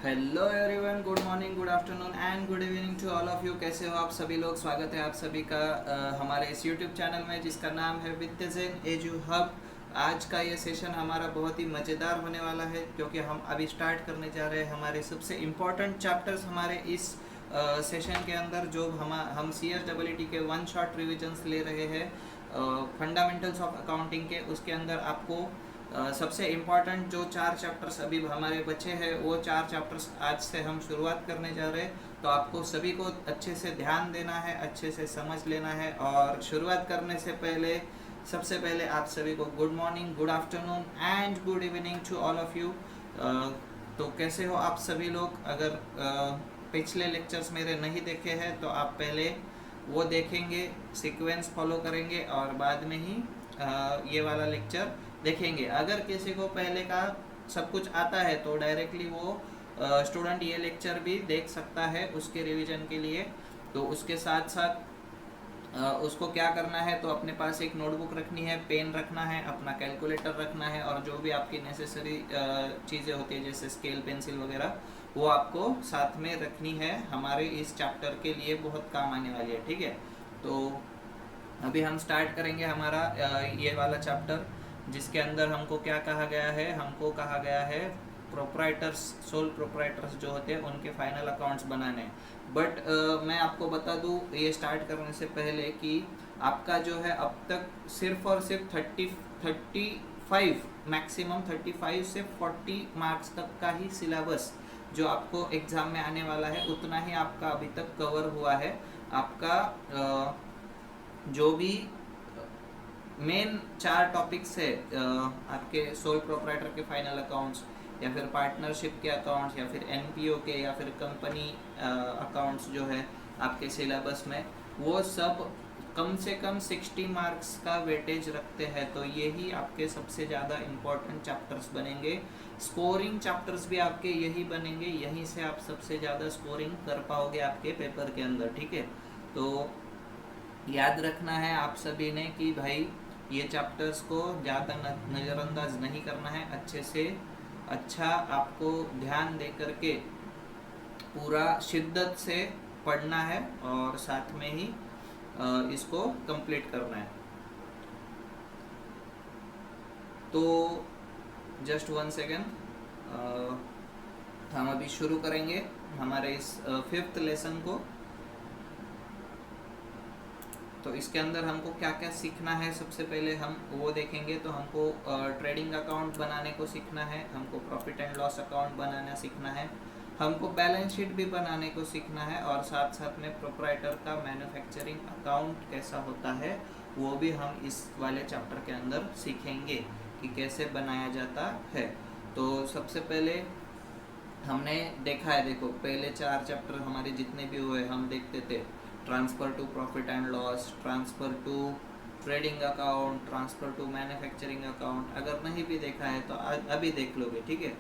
Hello everyone, good morning, good afternoon and good evening to all of you. कैसे हो आप सभी लोग? स्वागत है आप सभी का हमारे इस यूट्यूब चैनल में जिसका नाम है विद ज़ेन एजू हब। आज का ये सेशन हमारा बहुत ही मज़ेदार होने वाला है क्योंकि हम अभी स्टार्ट करने जा रहे हैं हमारे सबसे इम्पोर्टेंट चैप्टर्स हमारे इस सेशन के अंदर, जो हम CSEE के वन शॉट रिविजन्स ले रहे हैं फंडामेंटल्स ऑफ अकाउंटिंग के। उसके अंदर आपको सबसे इम्पॉर्टेंट जो 4 चैप्टर्स अभी हमारे बचे हैं वो 4 चैप्टर्स आज से हम शुरुआत करने जा रहे हैं। तो आपको सभी को अच्छे से ध्यान देना है, अच्छे से समझ लेना है। और शुरुआत करने से पहले सबसे पहले आप सभी को good morning, good afternoon and good evening to all of you. तो कैसे हो आप सभी लोग? अगर पिछले लेक्चर्स मेरे नहीं देखे हैं तो आप पहले वो देखेंगे, सीक्वेंस फॉलो करेंगे और बाद में ही ये वाला लेक्चर देखेंगे। अगर किसी को पहले का सब कुछ आता है तो डायरेक्टली वो स्टूडेंट ये लेक्चर भी देख सकता है उसके रिवीजन के लिए। तो उसके साथ साथ उसको क्या करना है, तो अपने पास एक नोटबुक रखनी है, पेन रखना है, अपना कैलकुलेटर रखना है और जो भी आपकी नेसेसरी चीज़ें होती है जैसे स्केल, पेंसिल वगैरह, वो आपको साथ में रखनी है। हमारे इस चैप्टर के लिए बहुत काम आने वाली है, ठीक है। तो अभी हम स्टार्ट करेंगे हमारा ये वाला चैप्टर, जिसके अंदर हमको क्या कहा गया है? हमको कहा गया है प्रोप्राइटर्स, सोल प्रोप्राइटर्स जो होते हैं उनके फाइनल अकाउंट्स बनाने। बट मैं आपको बता दूं ये स्टार्ट करने से पहले कि आपका जो है अब तक सिर्फ और सिर्फ 35 मैक्सिमम 35 से 40 मार्क्स तक का ही सिलेबस जो आपको एग्ज़ाम में आने वाला है उतना ही आपका अभी तक कवर हुआ है। आपका जो भी मेन 4 टॉपिक्स है आपके सोल प्रोप्राइटर के फाइनल अकाउंट्स या फिर पार्टनरशिप के अकाउंट्स या फिर NPO के या फिर कंपनी अकाउंट्स जो है आपके सिलेबस में, वो सब कम से कम 60 मार्क्स का वेटेज रखते हैं। तो यही आपके सबसे ज़्यादा इम्पोर्टेंट चैप्टर्स बनेंगे। स्कोरिंग चैप्टर्स भी आपके यही बनेंगे, यहीं से आप सबसे ज़्यादा स्कोरिंग कर पाओगे आपके पेपर के अंदर, ठीक है। तो याद रखना है आप सभी ने कि भाई ये चैप्टर्स को ज़्यादा नज़रअंदाज नहीं करना है, अच्छे से अच्छा आपको ध्यान दे करके पूरा शिद्दत से पढ़ना है और साथ में ही इसको कंप्लीट करना है। तो जस्ट 1 सेकेंड, हम अभी शुरू करेंगे हमारे इस 5th लेसन को। तो इसके अंदर हमको क्या क्या सीखना है, सबसे पहले हम वो देखेंगे। तो हमको ट्रेडिंग अकाउंट बनाने को सीखना है, हमको प्रॉफिट एंड लॉस अकाउंट बनाना सीखना है, हमको बैलेंस शीट भी बनाने को सीखना है और साथ साथ में प्रोप्राइटर का मैन्युफैक्चरिंग अकाउंट कैसा होता है वो भी हम इस वाले चैप्टर के अंदर सीखेंगे कि कैसे बनाया जाता है। तो सबसे पहले हमने देखा है, देखो पहले 4 चैप्टर हमारे जितने भी हुए हम देखते थे, transfer to profit and loss, transfer to trading account, transfer to manufacturing account. अगर नहीं भी देखा है तो अभी देख लोगे, ठीक है।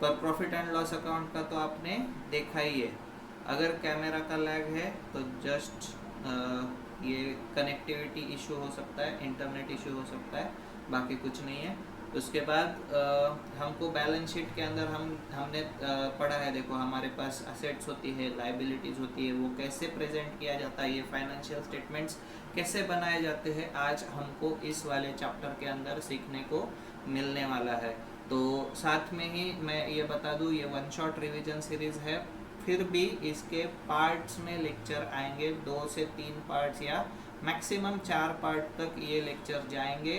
पर प्रॉफिट एंड लॉस अकाउंट का तो आपने देखा ही है। अगर कैमरा का लैग है तो जस्ट ये कनेक्टिविटी इशू हो सकता है, इंटरनेट इशू हो सकता है, बाकी कुछ नहीं है। उसके बाद हमको बैलेंस शीट के अंदर हमने पढ़ा है, देखो हमारे पास असेट्स होती है, लाइबिलिटीज़ होती है, वो कैसे प्रेजेंट किया जाता है, ये फाइनेंशियल स्टेटमेंट्स कैसे बनाए जाते हैं, आज हमको इस वाले चैप्टर के अंदर सीखने को मिलने वाला है। तो साथ में ही मैं ये बता दूँ ये 1 शॉट रिवीजन सीरीज़ है, फिर भी इसके पार्ट्स में लेक्चर आएंगे, 2 से 3 पार्ट्स या मैक्सिमम 4 पार्ट तक ये लेक्चर जाएंगे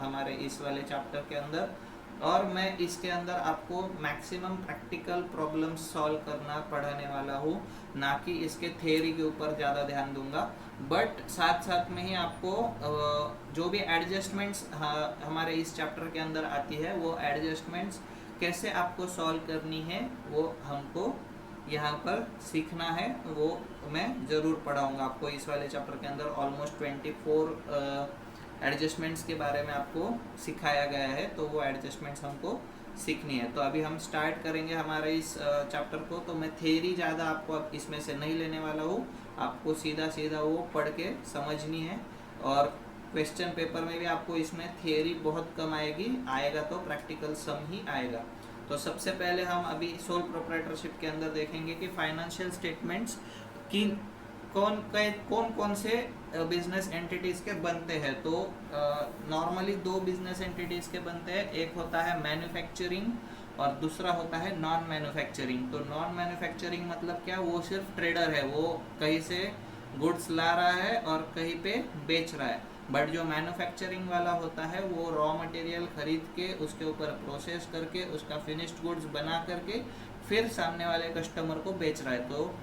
हमारे इस वाले चैप्टर के अंदर। और मैं इसके अंदर आपको मैक्सिमम प्रैक्टिकल प्रॉब्लम्स सॉल्व करना पढ़ाने वाला हूँ, ना कि इसके थ्योरी के ऊपर ज़्यादा ध्यान दूंगा। बट साथ साथ में ही आपको जो भी एडजस्टमेंट्स हमारे इस चैप्टर के अंदर आती है वो एडजस्टमेंट्स कैसे आपको सॉल्व करनी है वो हमको यहाँ पर सीखना है, वो मैं ज़रूर पढ़ाऊँगा आपको इस वाले चैप्टर के अंदर। ऑलमोस्ट 24 एडजस्टमेंट्स के बारे में आपको सिखाया गया है, तो वो एडजस्टमेंट्स हमको सीखनी है। तो अभी हम स्टार्ट करेंगे हमारे इस चैप्टर को। तो मैं थ्योरी ज़्यादा आपको अब इसमें से नहीं लेने वाला हूँ, आपको सीधा सीधा वो पढ़ के समझनी है। और क्वेश्चन पेपर में भी आपको इसमें थ्योरी बहुत कम आएगी, आएगा तो प्रैक्टिकल सम ही आएगा। तो सबसे पहले हम अभी सोल प्रोप्राइटरशिप के अंदर देखेंगे कि फाइनेंशियल स्टेटमेंट्स की कौन कौन से बिजनेस एंटिटीज के बनते हैं। तो नॉर्मली दो बिजनेस एंटिटीज के बनते हैं, एक होता है मैन्युफैक्चरिंग और दूसरा होता है नॉन मैन्युफैक्चरिंग। तो नॉन मैन्युफैक्चरिंग मतलब क्या, वो सिर्फ ट्रेडर है, वो कहीं से गुड्स ला रहा है और कहीं पे बेच रहा है। बट जो मैन्युफैक्चरिंग वाला होता है वो रॉ मटेरियल खरीद के उसके ऊपर प्रोसेस करके उसका फिनिश्ड गुड्स बना करके फिर सामने वाले कस्टमर को बेच रहा है। तो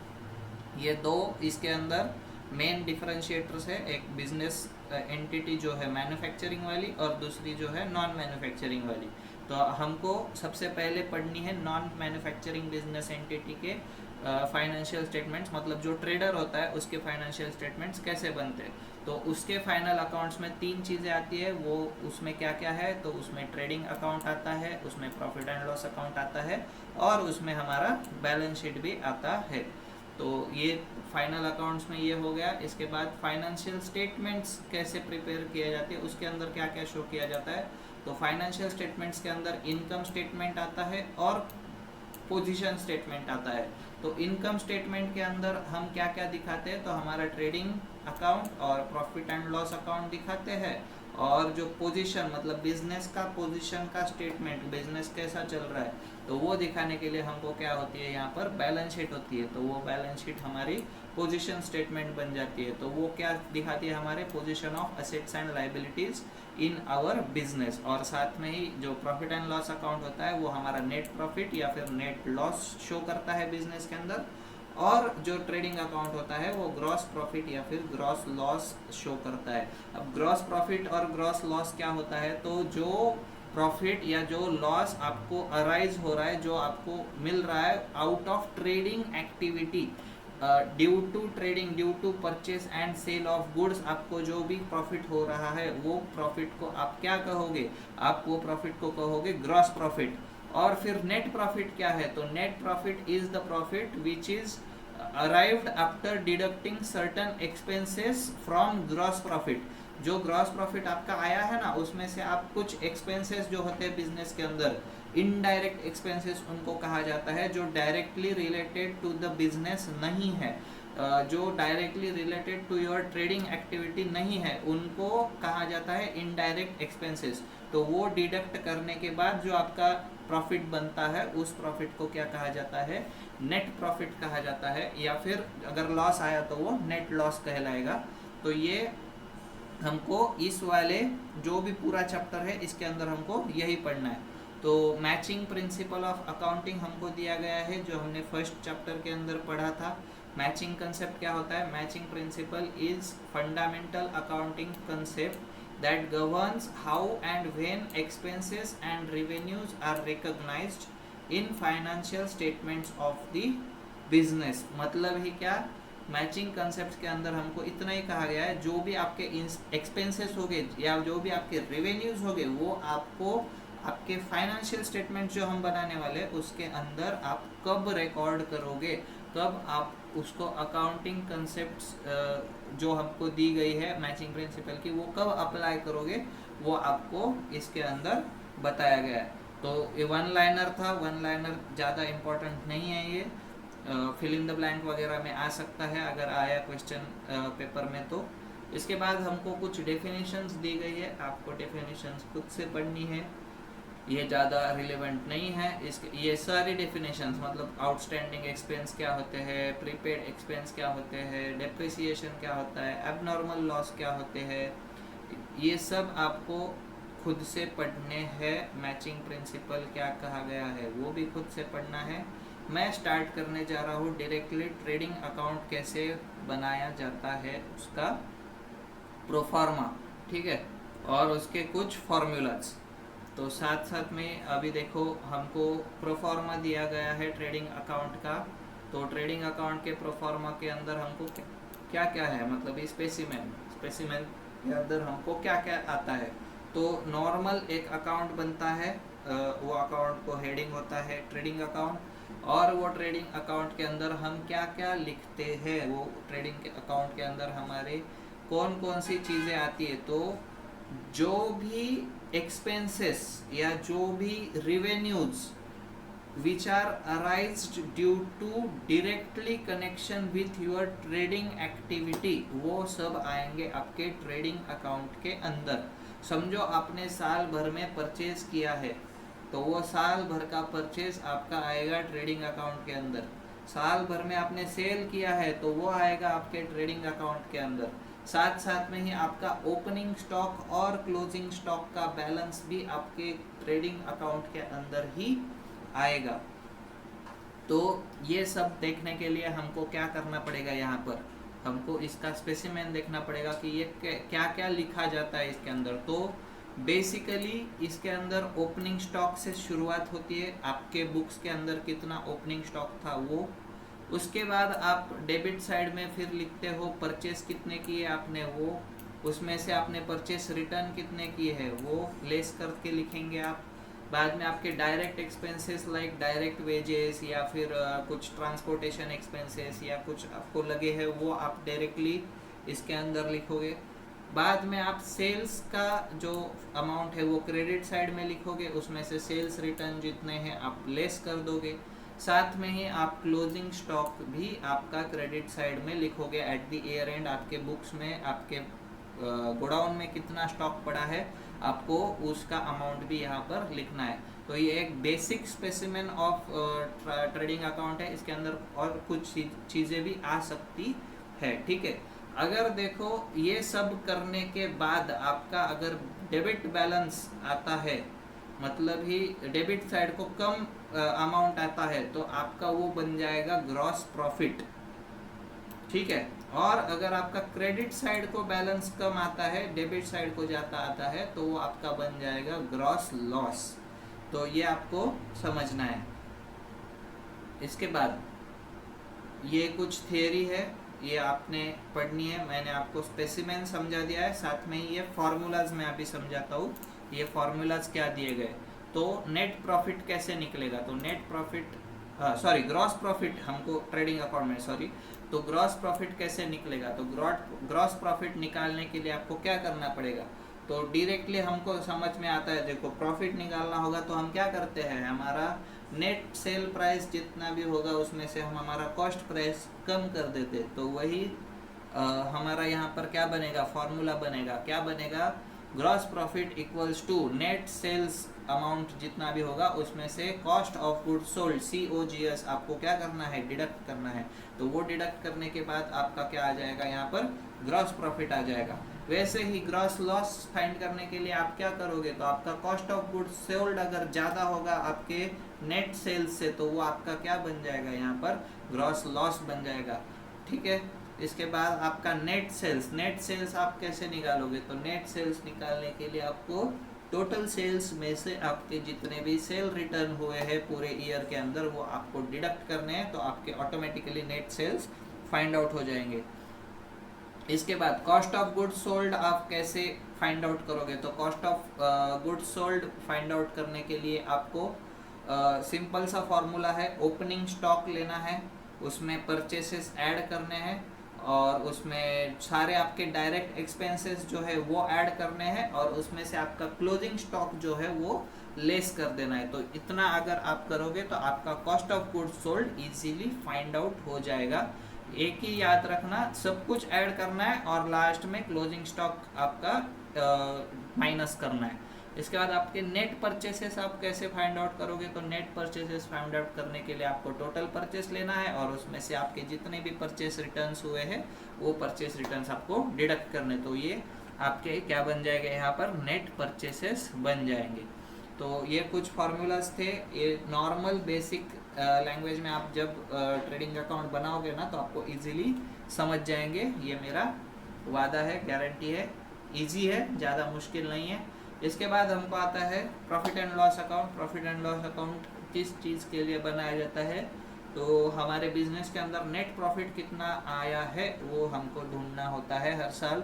ये दो इसके अंदर मेन डिफरेंशिएटर्स है, एक बिजनेस एंटिटी जो है मैन्युफैक्चरिंग वाली और दूसरी जो है नॉन मैन्युफैक्चरिंग वाली। तो हमको सबसे पहले पढ़नी है नॉन मैन्युफैक्चरिंग बिजनेस एंटिटी के फाइनेंशियल स्टेटमेंट्स, मतलब जो ट्रेडर होता है उसके फाइनेंशियल स्टेटमेंट्स कैसे बनते हैं। तो उसके फाइनल अकाउंट्स में तीन चीज़ें आती है, वो उसमें क्या क्या है, तो उसमें ट्रेडिंग अकाउंट आता है, उसमें प्रॉफिट एंड लॉस अकाउंट आता है और उसमें हमारा बैलेंस शीट भी आता है। तो ये फाइनल अकाउंट्स में ये हो गया। इसके बाद फाइनेंशियल स्टेटमेंट्स कैसे प्रिपेयर किया जाती है, उसके अंदर क्या क्या शो किया जाता है। तो फाइनेंशियल स्टेटमेंट्स के अंदर इनकम स्टेटमेंट आता है और पोजीशन स्टेटमेंट आता है। तो इनकम स्टेटमेंट के अंदर हम क्या क्या दिखाते हैं, तो हमारा ट्रेडिंग अकाउंट और प्रॉफिट एंड लॉस अकाउंट दिखाते हैं। और जो पोजीशन मतलब बिजनेस का पोजीशन का स्टेटमेंट, बिजनेस कैसा चल रहा है, तो वो दिखाने के लिए हमको क्या होती है, यहाँ पर बैलेंस शीट होती है। तो वो बैलेंस शीट हमारी पोजीशन स्टेटमेंट बन जाती है। तो वो क्या दिखाती है, हमारे position of assets and liabilities in our business. और साथ में ही जो प्रॉफिट एंड लॉस अकाउंट होता है वो हमारा नेट प्रॉफिट या फिर नेट लॉस शो करता है बिजनेस के अंदर। और जो ट्रेडिंग अकाउंट होता है वो ग्रॉस प्रॉफिट या फिर ग्रॉस लॉस शो करता है। अब ग्रॉस प्रॉफिट और ग्रॉस लॉस क्या होता है, तो जो प्रॉफिट या जो लॉस आपको अराइज हो रहा है, जो आपको मिल रहा है out of trading activity, due to trading, due to purchase and sale of goods, आपको जो भी प्रॉफिट हो रहा है वो प्रॉफिट को आप क्या कहोगे, आप वो प्रॉफिट को कहोगे ग्रॉस प्रॉफिट। और फिर नेट प्रॉफिट क्या है, तो net profit is the profit which is arrived after deducting certain expenses from gross profit. जो ग्रॉस प्रॉफिट आपका आया है ना, उसमें से आप कुछ एक्सपेंसेस जो होते हैं बिजनेस के अंदर, इनडायरेक्ट एक्सपेंसेस उनको कहा जाता है, जो directly related to the business नहीं है, जो directly related to your trading activity नहीं है, उनको कहा जाता है इनडायरेक्ट एक्सपेंसेस। तो वो डिडक्ट करने के बाद जो आपका प्रॉफिट बनता है उस प्रॉफिट को क्या कहा जाता है, नेट प्रॉफिट कहा जाता है। या फिर अगर लॉस आया तो वो नेट लॉस कहलाएगा। तो ये हमको इस वाले जो भी पूरा चैप्टर है इसके अंदर हमको यही पढ़ना है। तो मैचिंग प्रिंसिपल ऑफ अकाउंटिंग हमको दिया गया है, जो हमने फर्स्ट चैप्टर के अंदर पढ़ा था। मैचिंग कंसेप्ट क्या होता है, matching principal is fundamental accounting concept that governs how and when expenses and revenues are recognized in financial statements of the business। मतलब ही क्या, मैचिंग कंसेप्ट के अंदर हमको इतना ही कहा गया है, जो भी आपके एक्सपेंसेस होंगे या जो भी आपके रेवेन्यूज होंगे वो आपको आपके फाइनेंशियल स्टेटमेंट जो हम बनाने वाले उसके अंदर आप कब रिकॉर्ड करोगे, कब आप उसको अकाउंटिंग कंसेप्ट्स जो हमको दी गई है मैचिंग प्रिंसिपल की, वो कब अप्लाई करोगे, वो आपको इसके अंदर बताया गया है। तो ये वन लाइनर था, वन लाइनर ज़्यादा इम्पोर्टेंट नहीं है, ये फिल इन द ब्लैंक वगैरह में आ सकता है अगर आया क्वेश्चन पेपर में। तो इसके बाद हमको कुछ डेफिनेशंस दी गई है, आपको डेफिनेशंस खुद से पढ़नी है, ये ज़्यादा रिलेवेंट नहीं है। ये सारी डेफिनेशंस मतलब आउटस्टैंडिंग एक्सपेंस क्या होते हैं, प्रीपेड एक्सपेंस क्या होते हैं, डेप्रिसिएशन क्या होता है, एबनॉर्मल लॉस क्या होते हैं, ये सब आपको खुद से पढ़ने हैं। मैचिंग प्रिंसिपल क्या कहा गया है वो भी खुद से पढ़ना है। मैं स्टार्ट करने जा रहा हूँ डायरेक्टली ट्रेडिंग अकाउंट कैसे बनाया जाता है, उसका प्रोफार्मा, ठीक है, और उसके कुछ फॉर्मूलाज। तो साथ साथ में अभी देखो हमको प्रोफार्मा दिया गया है ट्रेडिंग अकाउंट का। तो ट्रेडिंग अकाउंट के प्रोफार्मा के अंदर हमको क्या क्या है, मतलब स्पेसिमेन के अंदर हमको क्या क्या आता है। तो नॉर्मल एक अकाउंट बनता है, वो अकाउंट को हेडिंग होता है ट्रेडिंग अकाउंट, और वो ट्रेडिंग अकाउंट के अंदर हम क्या क्या लिखते हैं, वो ट्रेडिंग के अकाउंट के अंदर हमारे कौन कौन सी चीज़ें आती है। तो जो भी एक्सपेंसेस या जो भी revenues which are arised due to directly connection with your trading activity, वो सब आएंगे आपके ट्रेडिंग अकाउंट के अंदर। समझो आपने साल भर में परचेज किया है तो वो साल भर का परचेज आपका आएगा ट्रेडिंग अकाउंट के अंदर। साल भर में आपने सेल किया है तो वो आएगा आपके ट्रेडिंग अकाउंट के अंदर। साथ साथ में ही आपका ओपनिंग स्टॉक और क्लोजिंग स्टॉक का बैलेंस भी आपके ट्रेडिंग अकाउंट के अंदर ही आएगा। तो ये सब देखने के लिए हमको क्या करना पड़ेगा, यहाँ पर हमको इसका स्पेसिमेन देखना पड़ेगा कि ये क्या क्या लिखा जाता है इसके अंदर। तो बेसिकली इसके अंदर ओपनिंग स्टॉक से शुरुआत होती है, आपके बुक्स के अंदर कितना ओपनिंग स्टॉक था वो। उसके बाद आप डेबिट साइड में फिर लिखते हो परचेस कितने किए आपने वो, उसमें से आपने परचेस रिटर्न कितने किए हैं वो लेस करके लिखेंगे आप। बाद में आपके direct expenses like direct wages या फिर कुछ ट्रांसपोर्टेशन एक्सपेंसेस या कुछ आपको लगे हैं वो आप डायरेक्टली इसके अंदर लिखोगे। बाद में आप सेल्स का जो अमाउंट है वो क्रेडिट साइड में लिखोगे, उसमें से सेल्स रिटर्न जितने हैं आप लेस कर दोगे। साथ में ही आप क्लोजिंग स्टॉक भी आपका क्रेडिट साइड में लिखोगे। एट द ईयर एंड आपके बुक्स में आपके गोडाउन में कितना स्टॉक पड़ा है आपको उसका अमाउंट भी यहाँ पर लिखना है। तो ये एक basic specimen of trading account है। इसके अंदर और कुछ चीज़ें भी आ सकती है, ठीक है। अगर देखो ये सब करने के बाद आपका अगर डेबिट बैलेंस आता है, मतलब ही डेबिट साइड को कम अमाउंट आता है, तो आपका वो बन जाएगा ग्रॉस प्रॉफिट, ठीक है। और अगर आपका क्रेडिट साइड को बैलेंस कम आता है, डेबिट साइड को जाता आता है, तो वो आपका बन जाएगा ग्रॉस लॉस। तो ये आपको समझना है। इसके बाद ये कुछ थियरी है, ये आपने पढ़नी है। मैंने आपको स्पेसिमेन समझा दिया है, साथ में ही ये फार्मूलाज मैं अभी समझाता हूँ। ये फार्मूलाज क्या दिए गए, तो नेट प्रॉफिट कैसे निकलेगा, तो नेट प्रॉफिट ग्रॉस प्रॉफिट हमको ट्रेडिंग अकाउंट में तो ग्रॉस प्रॉफिट कैसे निकलेगा। तो ग्रॉस प्रॉफिट निकालने के लिए आपको क्या करना पड़ेगा, तो डायरेक्टली हमको समझ में आता है। देखो प्रॉफिट निकालना होगा तो हम क्या करते हैं, हमारा नेट सेल प्राइस जितना भी होगा उसमें से हम हमारा कॉस्ट प्राइस कम कर देते। तो वही हमारा यहाँ पर क्या बनेगा, फॉर्मूला बनेगा। क्या बनेगा, gross profit equals to net sales amount जितना भी होगा उसमें से cost of good sold COGS आपको क्या करना है, डिडक्ट करना है। तो वो डिडक्ट करने के बाद आपका क्या आ जाएगा, यहाँ पर ग्रॉस प्रॉफिट आ जाएगा। वैसे ही ग्रॉस लॉस फाइंड करने के लिए आप क्या करोगे, तो आपका कॉस्ट ऑफ गुड सोल्ड अगर ज़्यादा होगा आपके नेट सेल्स से, तो वो आपका क्या बन जाएगा, यहाँ पर ग्रॉस लॉस बन जाएगा, ठीक है। इसके बाद आपका नेट सेल्स आप कैसे निकालोगे, तो नेट सेल्स निकालने के लिए आपको टोटल सेल्स में से आपके जितने भी सेल रिटर्न हुए हैं पूरे ईयर के अंदर वो आपको डिडक्ट करने हैं, तो आपके automatically net sales find out हो जाएंगे। इसके बाद कॉस्ट ऑफ गुड्स सोल्ड आप कैसे फाइंड आउट करोगे, तो cost of goods sold find out करने के लिए आपको सिंपल सा फॉर्मूला है, ओपनिंग स्टॉक लेना है, उसमें परचेसेस ऐड करने हैं और उसमें सारे आपके डायरेक्ट एक्सपेंसेस जो है वो ऐड करने हैं और उसमें से आपका क्लोजिंग स्टॉक जो है वो लेस कर देना है। तो इतना अगर आप करोगे तो आपका cost of goods sold easily find out हो जाएगा। एक ही याद रखना, सब कुछ ऐड करना है और लास्ट में क्लोजिंग स्टॉक आपका माइनस करना है। इसके बाद आपके नेट परचेसेस आप कैसे फाइंड आउट करोगे, तो नेट परचेसेस फाइंड आउट करने के लिए आपको टोटल परचेस लेना है और उसमें से आपके जितने भी परचेस रिटर्न्स हुए हैं वो परचेस रिटर्न्स आपको डिडक्ट करने। तो ये आपके क्या बन जाएगा, यहाँ पर नेट परचेसेस बन जाएंगे। तो ये कुछ फार्मूलाज थे, ये नॉर्मल बेसिक लैंग्वेज में आप जब ट्रेडिंग अकाउंट बनाओगे ना तो आपको इजीली समझ जाएंगे, ये मेरा वादा है, गारंटी है। इजी है, ज़्यादा मुश्किल नहीं है। इसके बाद हमको आता है profit and loss account. Profit and loss account किस चीज़ के लिए बनाया जाता है, तो हमारे बिजनेस के अंदर नेट प्रॉफिट कितना आया है वो हमको ढूंढना होता है। हर साल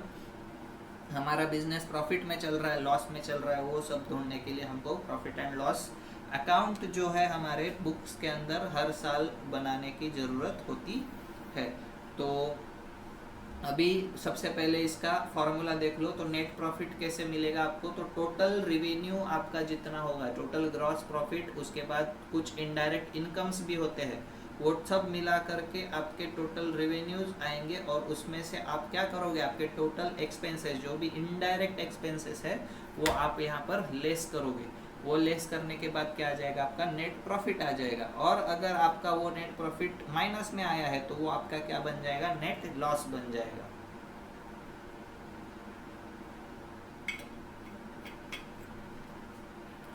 हमारा बिजनेस प्रॉफिट में चल रहा है, लॉस में चल रहा है, वो सब ढूंढने के लिए हमको प्रॉफिट एंड लॉस अकाउंट जो है हमारे बुक्स के अंदर हर साल बनाने की ज़रूरत होती है। तो अभी सबसे पहले इसका फॉर्मूला देख लो। तो नेट प्रॉफिट कैसे मिलेगा आपको, तो टोटल रिवेन्यू आपका जितना होगा, टोटल ग्रॉस प्रॉफिट, उसके बाद कुछ इनडायरेक्ट इनकम्स भी होते हैं, वो सब मिला करके आपके टोटल रेवेन्यूज आएंगे। और उसमें से आप क्या करोगे, आपके टोटल एक्सपेंसेस जो भी इनडायरेक्ट एक्सपेंसेस है वो आप यहाँ पर लेस करोगे। वो लेस करने के बाद क्या आ जाएगा, आपका नेट प्रॉफिट आ जाएगा। और अगर आपका वो नेट प्रॉफिट माइनस में आया है तो वो आपका क्या बन जाएगा, नेट लॉस बन जाएगा।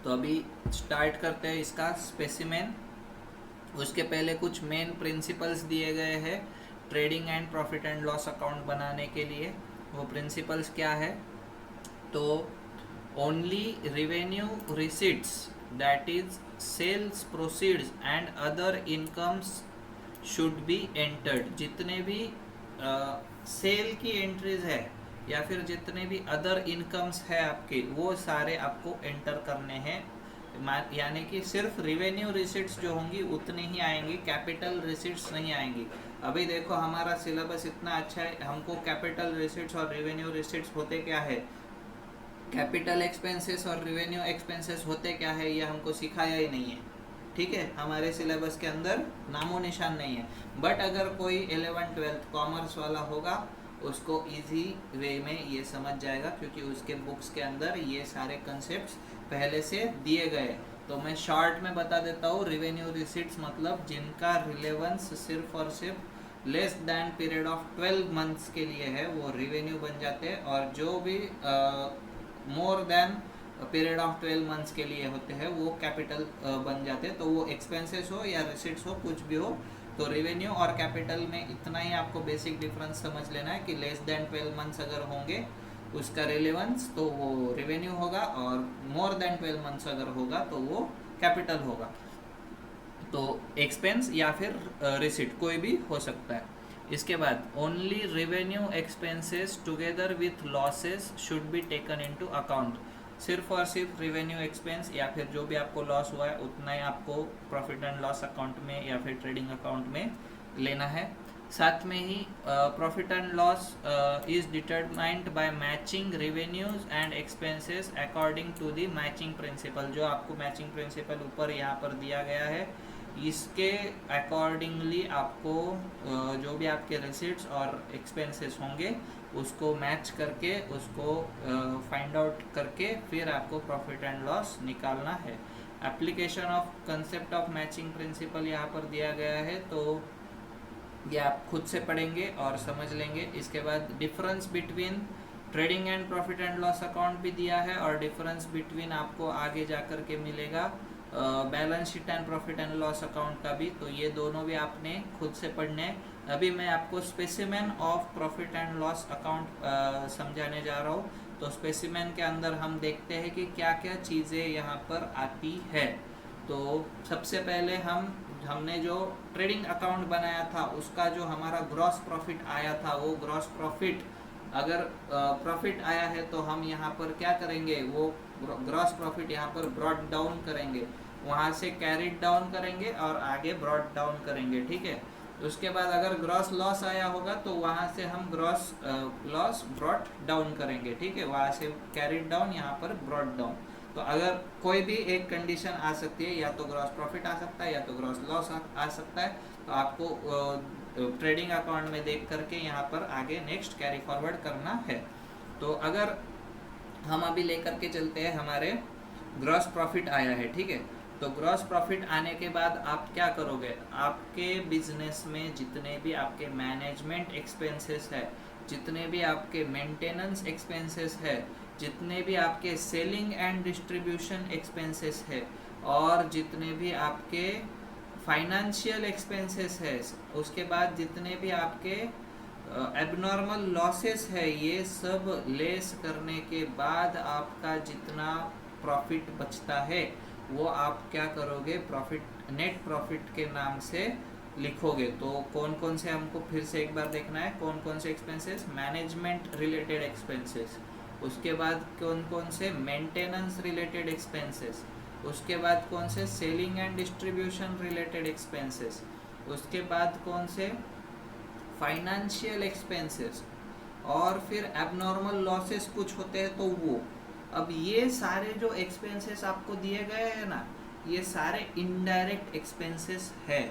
तो अभी स्टार्ट करते हैं इसका स्पेसिमेन। उसके पहले कुछ मेन प्रिंसिपल्स दिए गए हैं trading and profit and loss account बनाने के लिए। वो प्रिंसिपल्स क्या है, तो only revenue receipts, that is sales proceeds and other incomes should be entered. जितने भी सेल की एंट्रीज है या फिर जितने भी अदर इनकम्स है आपके, वो सारे आपको एंटर करने हैं। यानी कि सिर्फ रिवेन्यू रिसीट्स जो होंगी उतनी ही आएंगी, कैपिटल रिसीट्स नहीं आएंगी। अभी देखो हमारा सिलेबस इतना अच्छा है, हमको कैपिटल रिसीट्स और रेवेन्यू रिसीट्स होते क्या है, कैपिटल एक्सपेंसेस और रेवेन्यू एक्सपेंसेस होते क्या है, ये हमको सिखाया ही नहीं है। ठीक है, हमारे सिलेबस के अंदर नामो निशान नहीं है। बट अगर कोई 11th-12th कॉमर्स वाला होगा उसको इजी वे में ये समझ जाएगा, क्योंकि उसके बुक्स के अंदर ये सारे कंसेप्ट्स पहले से दिए गए। तो मैं शॉर्ट में बता देता हूँ, रेवेन्यू रिसीट्स मतलब जिनका रिलेवेंस सिर्फ और सिर्फ less than period of 12 months के लिए है वो रेवेन्यू बन जाते हैं, और जो भी more than period of 12 months के लिए होते हैं वो कैपिटल बन जाते हैं। तो वो एक्सपेंसेस हो या रिसीट्स हो, कुछ भी हो, तो रेवेन्यू और कैपिटल में इतना ही आपको बेसिक डिफरेंस समझ लेना है कि लेस देन 12 मंथ्स अगर होंगे उसका रिलेवेंस तो वो रेवेन्यू होगा, और मोर देन 12 मंथ्स अगर होगा तो वो कैपिटल होगा। तो एक्सपेंस या फिर रिसीट कोई भी हो सकता है। इसके बाद only revenue expenses together with losses should be taken into account. सिर्फ और सिर्फ रेवेन्यू एक्सपेंस या फिर जो भी आपको लॉस हुआ है उतना ही आपको प्रॉफिट एंड लॉस अकाउंट में या फिर ट्रेडिंग अकाउंट में लेना है। साथ में ही profit and loss is determined by matching revenues and expenses according to the matching principle. जो आपको मैचिंग प्रिंसिपल ऊपर यहाँ पर दिया गया है, इसके अकॉर्डिंगली आपको जो भी आपके रिसीट्स और एक्सपेंसेस होंगे उसको मैच करके, उसको फाइंड आउट करके फिर आपको प्रॉफिट एंड लॉस निकालना है। Application of concept of matching principal यहाँ पर दिया गया है, तो ये आप खुद से पढ़ेंगे और समझ लेंगे। इसके बाद difference between trading and profit and loss account भी दिया है, और डिफरेंस बिटवीन आपको आगे जा कर के मिलेगा balance sheet and profit and loss account का भी। तो ये दोनों भी आपने खुद से पढ़ने हैं। अभी मैं आपको specimen of profit and loss account समझाने जा रहा हूँ। तो स्पेसिमेन के अंदर हम देखते हैं कि क्या क्या चीज़ें यहाँ पर आती है। तो सबसे पहले हमने जो ट्रेडिंग अकाउंट बनाया था उसका जो हमारा ग्रॉस प्रॉफिट आया था, वो ग्रॉस प्रॉफिट अगर प्रॉफिट आया है तो हम यहाँ पर क्या करेंगे, वो ग्रॉस प्रॉफिट यहाँ पर ब्रॉट डाउन करेंगे, वहाँ से कैरिड डाउन करेंगे और आगे ब्रॉट डाउन करेंगे। ठीक है, उसके बाद अगर ग्रॉस लॉस आया होगा तो वहाँ से हम ग्रॉस लॉस ब्रॉट डाउन करेंगे। ठीक है, वहाँ से कैरिड डाउन, यहाँ पर ब्रॉट डाउन। तो अगर कोई भी एक कंडीशन आ सकती है, या तो ग्रॉस प्रॉफिट आ सकता है या तो ग्रॉस लॉस आ सकता है। तो आपको ट्रेडिंग अकाउंट में देख करके यहाँ पर आगे नेक्स्ट कैरी फॉरवर्ड करना है। तो अगर हम अभी लेकर के चलते हैं, हमारे ग्रॉस प्रॉफिट आया है, ठीक है, तो ग्रॉस प्रॉफिट आने के बाद आप क्या करोगे, आपके बिजनेस में जितने भी आपके मैनेजमेंट एक्सपेंसेस है, जितने भी आपके मेंटेनेंस एक्सपेंसेस है, जितने भी आपके सेलिंग एंड डिस्ट्रीब्यूशन एक्सपेंसेस है, और जितने भी आपके फाइनेंशियल एक्सपेंसेस है, उसके बाद जितने भी आपके एबनॉर्मल लॉसेस है, ये सब लेस करने के बाद आपका जितना प्रॉफिट बचता है वो आप क्या करोगे, प्रॉफिट, नेट प्रॉफिट के नाम से लिखोगे। तो कौन कौन से हमको फिर से एक बार देखना है, कौन कौन से एक्सपेंसेस, मैनेजमेंट रिलेटेड एक्सपेंसेस, उसके बाद कौन कौन से मेंटेनेंस रिलेटेड एक्सपेंसेस, उसके बाद कौन से selling and distribution related expenses, उसके बाद कौन से फाइनेंशियल एक्सपेंसेस, और फिर एबनॉर्मल लॉसेस कुछ होते हैं तो वो। अब ये सारे जो एक्सपेंसेस आपको दिए गए हैं ना, ये सारे इनडायरेक्ट एक्सपेंसेस है,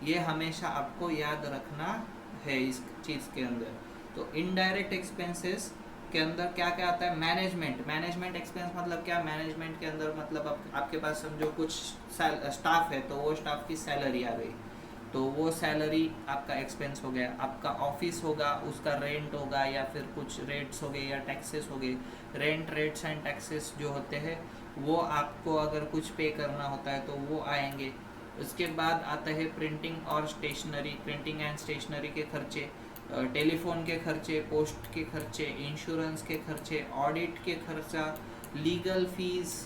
ये हमेशा आपको याद रखना है इस चीज़ के अंदर। तो इनडायरेक्ट एक्सपेंसेस के अंदर क्या क्या आता है? मैनेजमेंट एक्सपेंस मतलब क्या? मैनेजमेंट के अंदर मतलब आपके पास समझो कुछ स्टाफ है, तो वो स्टाफ की सैलरी आ गई, तो वो सैलरी आपका एक्सपेंस हो गया। आपका ऑफिस होगा, उसका रेंट होगा, या फिर कुछ रेट्स हो गए या टैक्सेस हो गए। रेंट, रेट्स एंड टैक्सेस जो होते हैं वो आपको अगर कुछ पे करना होता है तो वो आएंगे। उसके बाद आता है प्रिंटिंग और स्टेशनरी, प्रिंटिंग एंड स्टेशनरी के खर्चे, टेलीफोन के खर्चे, पोस्ट के खर्चे, इंश्योरेंस के खर्चे, ऑडिट के खर्चा, लीगल फीस,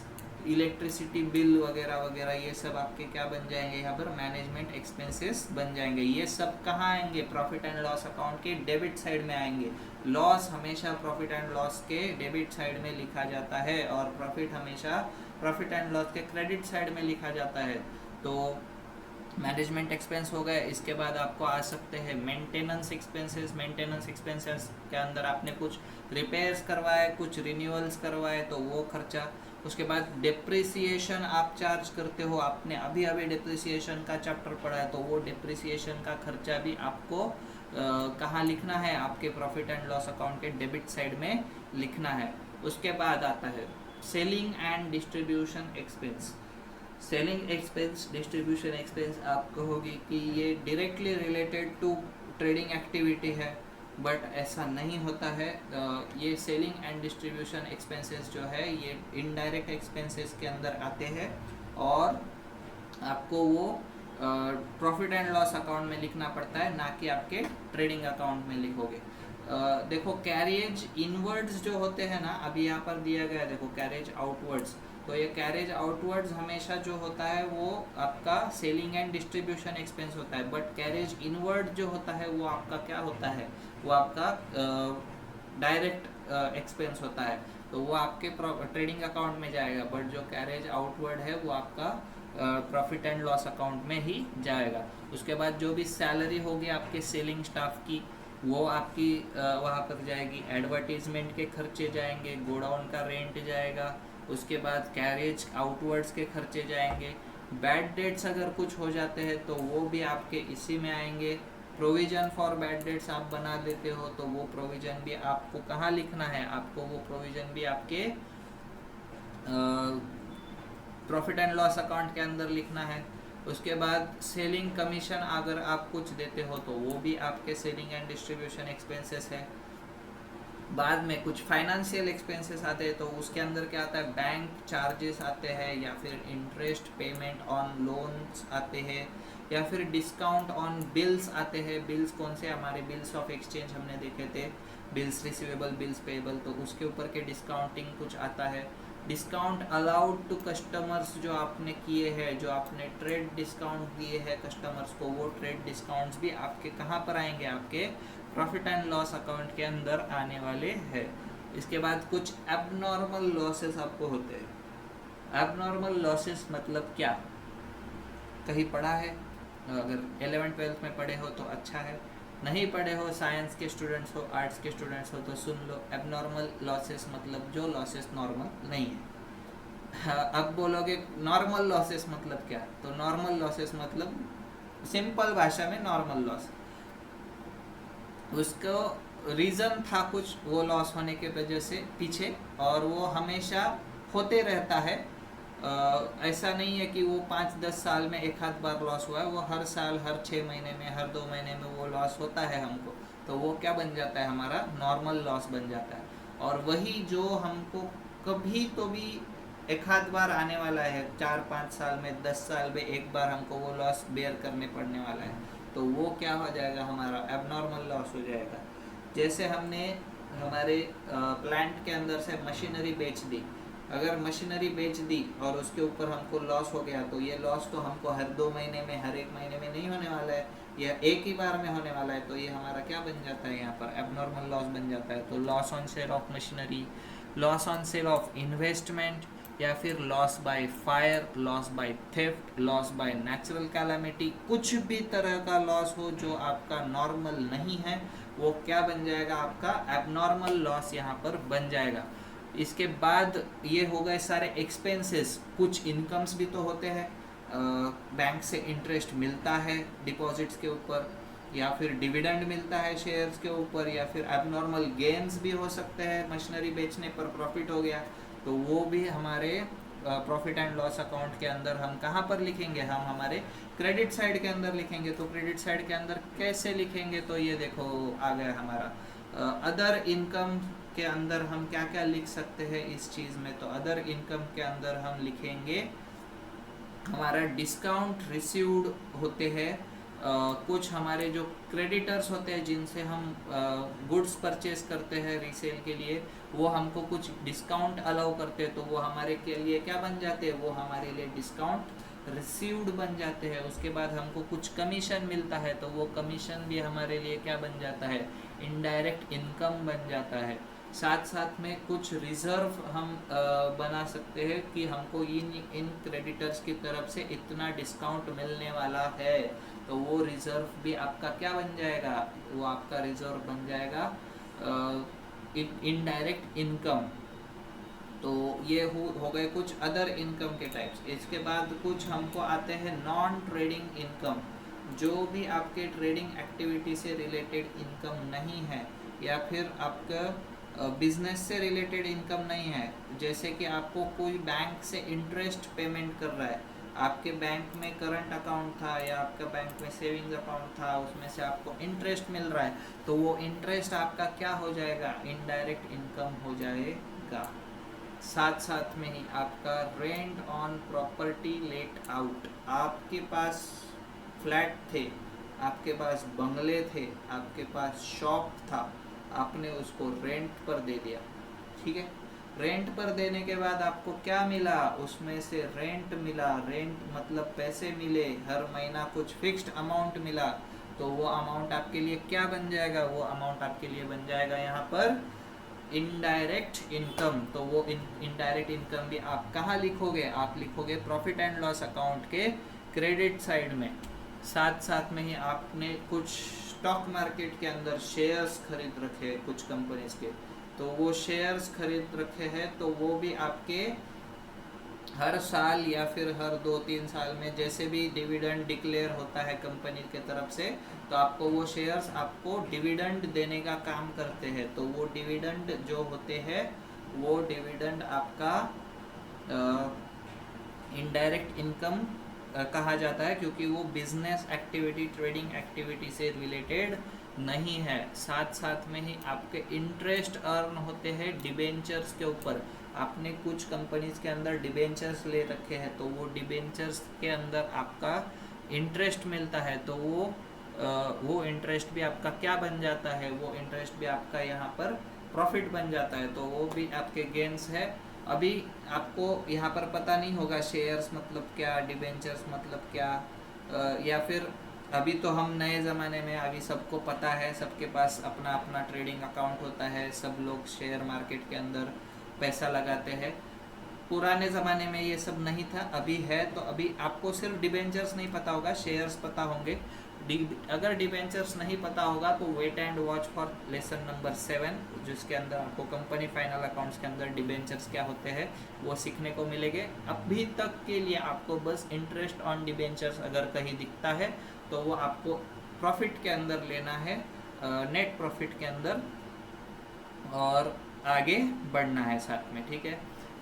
इलेक्ट्रिसिटी बिल वगैरह वगैरह, ये सब आपके क्या बन जाएंगे? यहाँ पर मैनेजमेंट एक्सपेंसेस बन जाएंगे। ये सब कहाँ आएंगे? प्रॉफिट एंड लॉस अकाउंट के डेबिट साइड में आएंगे। लॉस हमेशा प्रॉफिट एंड लॉस के डेबिट साइड में लिखा जाता है, और प्रॉफिट हमेशा प्रॉफिट एंड लॉस के क्रेडिट साइड में लिखा जाता है। तो मैनेजमेंट एक्सपेंस हो गए। इसके बाद आपको आ सकते हैं मेंटेनेंस एक्सपेंसेस। मेंटेनेंस एक्सपेंसेस के अंदर आपने कुछ रिपेयर्स करवाए, कुछ रिन्यूअल्स करवाए, तो वो खर्चा। उसके बाद डिप्रिसिएशन आप चार्ज करते हो, आपने अभी अभी डिप्रिसिएशन का चैप्टर पढ़ा है, तो वो डिप्रिसिएशन का खर्चा भी आपको कहाँ लिखना है? आपके प्रॉफिट एंड लॉस अकाउंट के डेबिट साइड में लिखना है। उसके बाद आता है selling and distribution expense. Selling expense, distribution expense आप कहोगे कि ये directly related to trading activity है, बट ऐसा नहीं होता है। ये सेलिंग एंड डिस्ट्रीब्यूशन एक्सपेंसेस जो है ये इनडायरेक्ट एक्सपेंसेस के अंदर आते हैं, और आपको वो प्रॉफिट एंड लॉस अकाउंट में लिखना पड़ता है, ना कि आपके ट्रेडिंग अकाउंट में लिखोगे। देखो कैरिज इनवर्ड्स जो होते हैं ना, अभी यहाँ पर दिया गया है, देखो कैरेज आउटवर्ड्स। तो ये कैरेज आउटवर्ड्स हमेशा जो होता है वो आपका सेलिंग एंड डिस्ट्रीब्यूशन एक्सपेंस होता है, बट कैरेज इनवर्ड जो होता है वो आपका क्या होता है? वो आपका डायरेक्ट एक्सपेंस होता है, तो वो आपके ट्रेडिंग अकाउंट में जाएगा। बट जो कैरेज आउटवर्ड है वो आपका प्रॉफिट एंड लॉस अकाउंट में ही जाएगा। उसके बाद जो भी सैलरी होगी आपके सेलिंग स्टाफ की, वो आपकी वहाँ पर जाएगी। एडवर्टीजमेंट के खर्चे जाएंगे, गोडाउन का रेंट जाएगा। उसके बाद कैरेज आउटवर्ड्स के खर्चे जाएंगे। बैड डेट्स अगर कुछ हो जाते हैं तो वो भी आपके इसी में आएंगे। प्रोविज़न फॉर बैड डेट्स आप बना देते हो, तो वो प्रोविज़न भी आपको कहाँ लिखना है? आपको वो प्रोविज़न भी आपके प्रॉफिट एंड लॉस अकाउंट के अंदर लिखना है। उसके बाद सेलिंग कमीशन अगर आप कुछ देते हो तो वो भी आपके सेलिंग एंड डिस्ट्रीब्यूशन एक्सपेंसेस है। बाद में कुछ फाइनेंशियल एक्सपेंसेस आते हैं, तो उसके अंदर क्या आता है? बैंक चार्जेस आते हैं, या फिर इंटरेस्ट पेमेंट ऑन लोन्स आते हैं, या फिर डिस्काउंट ऑन बिल्स आते हैं। बिल्स कौन से? हमारे बिल्स ऑफ एक्सचेंज हमने देखे थे, बिल्स रिसीवेबल, बिल्स पेएबल, तो उसके ऊपर के डिस्काउंटिंग कुछ आता है। डिस्काउंट अलाउड टू कस्टमर्स जो आपने किए हैं, जो आपने ट्रेड डिस्काउंट दिए हैं कस्टमर्स को, वो ट्रेड डिस्काउंट्स भी आपके कहाँ पर आएंगे? आपके प्रॉफिट एंड लॉस अकाउंट के अंदर आने वाले हैं। इसके बाद कुछ एबनॉर्मल लॉसेस आपको होते हैं। एबनॉर्मल लॉसेस मतलब क्या? कहीं पढ़ा है? अगर 11th-12th में पढ़े हो तो अच्छा है, नहीं पढ़े हो, साइंस के स्टूडेंट्स हो, आर्ट्स के स्टूडेंट्स हो, तो सुन लो। एबनॉर्मल लॉसेस मतलब जो लॉसेस नॉर्मल नहीं है। अब बोलोगे नॉर्मल लॉसेस मतलब क्या? तो नॉर्मल लॉसेस मतलब सिंपल भाषा में नॉर्मल लॉस, उसको रीज़न था कुछ वो लॉस होने के वजह से पीछे, और वो हमेशा होते रहता है। ऐसा नहीं है कि वो 5-10 साल में एक आध बार लॉस हुआ है, वो हर साल, हर 6 महीने में, हर 2 महीने में वो लॉस होता है हमको। तो वो क्या बन जाता है? हमारा नॉर्मल लॉस बन जाता है। और वही जो हमको कभी तो भी एक आध बार आने वाला है, 4-5 साल में, 10 साल में एक बार हमको वो लॉस बेयर करने पड़ने वाला है, तो वो क्या हो जाएगा? हमारा एबनॉर्मल लॉस हो जाएगा। जैसे हमने हमारे प्लांट के अंदर से मशीनरी बेच दी, अगर मशीनरी बेच दी और उसके ऊपर हमको लॉस हो गया, तो ये लॉस तो हमको हर 2 महीने में, हर 1 महीने में नहीं होने वाला है, या एक ही बार में होने वाला है। तो ये हमारा क्या बन जाता है? यहाँ पर एबनॉर्मल लॉस बन जाता है। तो loss on sale of machinery, loss on sale of investment, या फिर loss by fire, loss by theft, loss by natural calamity, कुछ भी तरह का लॉस हो जो आपका नॉर्मल नहीं है, वो क्या बन जाएगा, आपका एबनॉर्मल लॉस यहाँ पर बन जाएगा। इसके बाद ये हो गए सारे एक्सपेंसेस। कुछ इनकम्स भी तो होते हैं, बैंक से इंटरेस्ट मिलता है डिपॉजिट्स के ऊपर, या फिर डिविडेंड मिलता है शेयर्स के ऊपर, या फिर एबनॉर्मल गेन्स भी हो सकते हैं, मशीनरी बेचने पर प्रॉफिट हो गया, तो वो भी हमारे प्रॉफिट एंड लॉस अकाउंट के अंदर हम कहाँ पर लिखेंगे, हम हमारे क्रेडिट साइड के अंदर लिखेंगे। तो क्रेडिट साइड के अंदर कैसे लिखेंगे, तो ये देखो आ गया हमारा अदर इनकम के अंदर हम क्या क्या लिख सकते हैं इस चीज़ में। तो अदर इनकम के अंदर हम लिखेंगे हमारा डिस्काउंट रिसीव्ड होते हैं, कुछ हमारे जो क्रेडिटर्स होते हैं जिनसे हम गुड्स परचेज करते हैं रीसेल के लिए, वो हमको कुछ डिस्काउंट अलाउ करते हैं, तो वो हमारे के लिए क्या बन जाते हैं, वो हमारे लिए डिस्काउंट रिसीव्ड बन जाते हैं। उसके बाद हमको कुछ कमीशन मिलता है, तो वो कमीशन भी हमारे लिए क्या बन जाता है, इनडायरेक्ट इनकम बन जाता है। साथ साथ में कुछ रिजर्व हम बना सकते हैं कि हमको इन क्रेडिटर्स की तरफ से इतना डिस्काउंट मिलने वाला है, तो वो रिजर्व भी आपका क्या बन जाएगा, वो आपका रिजर्व बन जाएगा इनडायरेक्ट इनकम। तो ये हो गए कुछ अदर इनकम के टाइप्स। इसके बाद कुछ हमको आते हैं नॉन ट्रेडिंग इनकम, जो भी आपके ट्रेडिंग एक्टिविटी से रिलेटेड इनकम नहीं है, या फिर आपका बिजनेस से रिलेटेड इनकम नहीं है। जैसे कि आपको कोई बैंक से इंटरेस्ट पेमेंट कर रहा है, आपके बैंक में करंट अकाउंट था या आपका बैंक में सेविंग्स अकाउंट था, उसमें से आपको इंटरेस्ट मिल रहा है, तो वो इंटरेस्ट आपका क्या हो जाएगा, इनडायरेक्ट इनकम हो जाएगा। साथ साथ में ही आपका rent on property let out, आपके पास फ्लैट थे, आपके पास बंगले थे, आपके पास शॉप था, आपने उसको रेंट पर दे दिया, ठीक है। रेंट पर देने के बाद आपको क्या मिला, उसमें से रेंट मिला, रेंट मतलब पैसे मिले, हर महीना कुछ फिक्स्ड अमाउंट मिला, तो वो अमाउंट आपके लिए क्या बन जाएगा, वो अमाउंट आपके लिए बन जाएगा यहाँ पर इनडायरेक्ट इनकम। तो वो इनडायरेक्ट इनकम भी आप कहाँ लिखोगे, आप लिखोगे प्रॉफिट एंड लॉस अकाउंट के क्रेडिट साइड में। साथ साथ में ही आपने कुछ स्टॉक मार्केट के अंदर शेयर्स खरीद रखे कुछ कंपनीज के, तो वो शेयर्स खरीद रखे हैं, तो वो भी आपके हर साल या फिर हर 2-3 साल में जैसे भी डिविडेंड डिक्लेयर होता है कंपनी के तरफ से, तो आपको वो शेयर्स आपको डिविडेंड देने का काम करते हैं। तो वो डिविडेंड जो होते हैं, वो डिविडेंड आपका इनडायरेक्ट इनकम कहा जाता है, क्योंकि वो बिजनेस एक्टिविटी, ट्रेडिंग एक्टिविटी से रिलेटेड नहीं है। साथ साथ में ही आपके इंटरेस्ट अर्न होते हैं डिबेंचर्स के ऊपर। आपने कुछ कंपनीज के अंदर डिबेंचर्स ले रखे हैं, तो वो डिबेंचर्स के अंदर आपका इंटरेस्ट मिलता है, तो वो इंटरेस्ट भी आपका क्या बन जाता है, वो इंटरेस्ट भी आपका यहाँ पर प्रॉफिट बन जाता है, तो वो भी आपके गेन्स है। अभी आपको यहाँ पर पता नहीं होगा शेयर्स मतलब क्या, डिबेंचर्स मतलब क्या, या फिर अभी तो हम नए ज़माने में, अभी सबको पता है, सबके पास अपना अपना ट्रेडिंग अकाउंट होता है, सब लोग शेयर मार्केट के अंदर पैसा लगाते हैं। पुराने ज़माने में ये सब नहीं था, अभी है। तो अभी आपको सिर्फ डिबेंचर्स नहीं पता होगा, शेयर्स पता होंगे। अगर डिबेंचर्स नहीं पता होगा तो wait and watch for lesson number 7, जिसके अंदर आपको कंपनी फाइनल अकाउंट्स के अंदर डिबेंचर्स क्या होते हैं वो सीखने को मिलेंगे। अभी तक के लिए आपको बस इंटरेस्ट ऑन डिबेंचर्स अगर कहीं दिखता है तो वो आपको प्रॉफिट के अंदर लेना है, नेट प्रॉफिट के अंदर, और आगे बढ़ना है साथ में, ठीक है।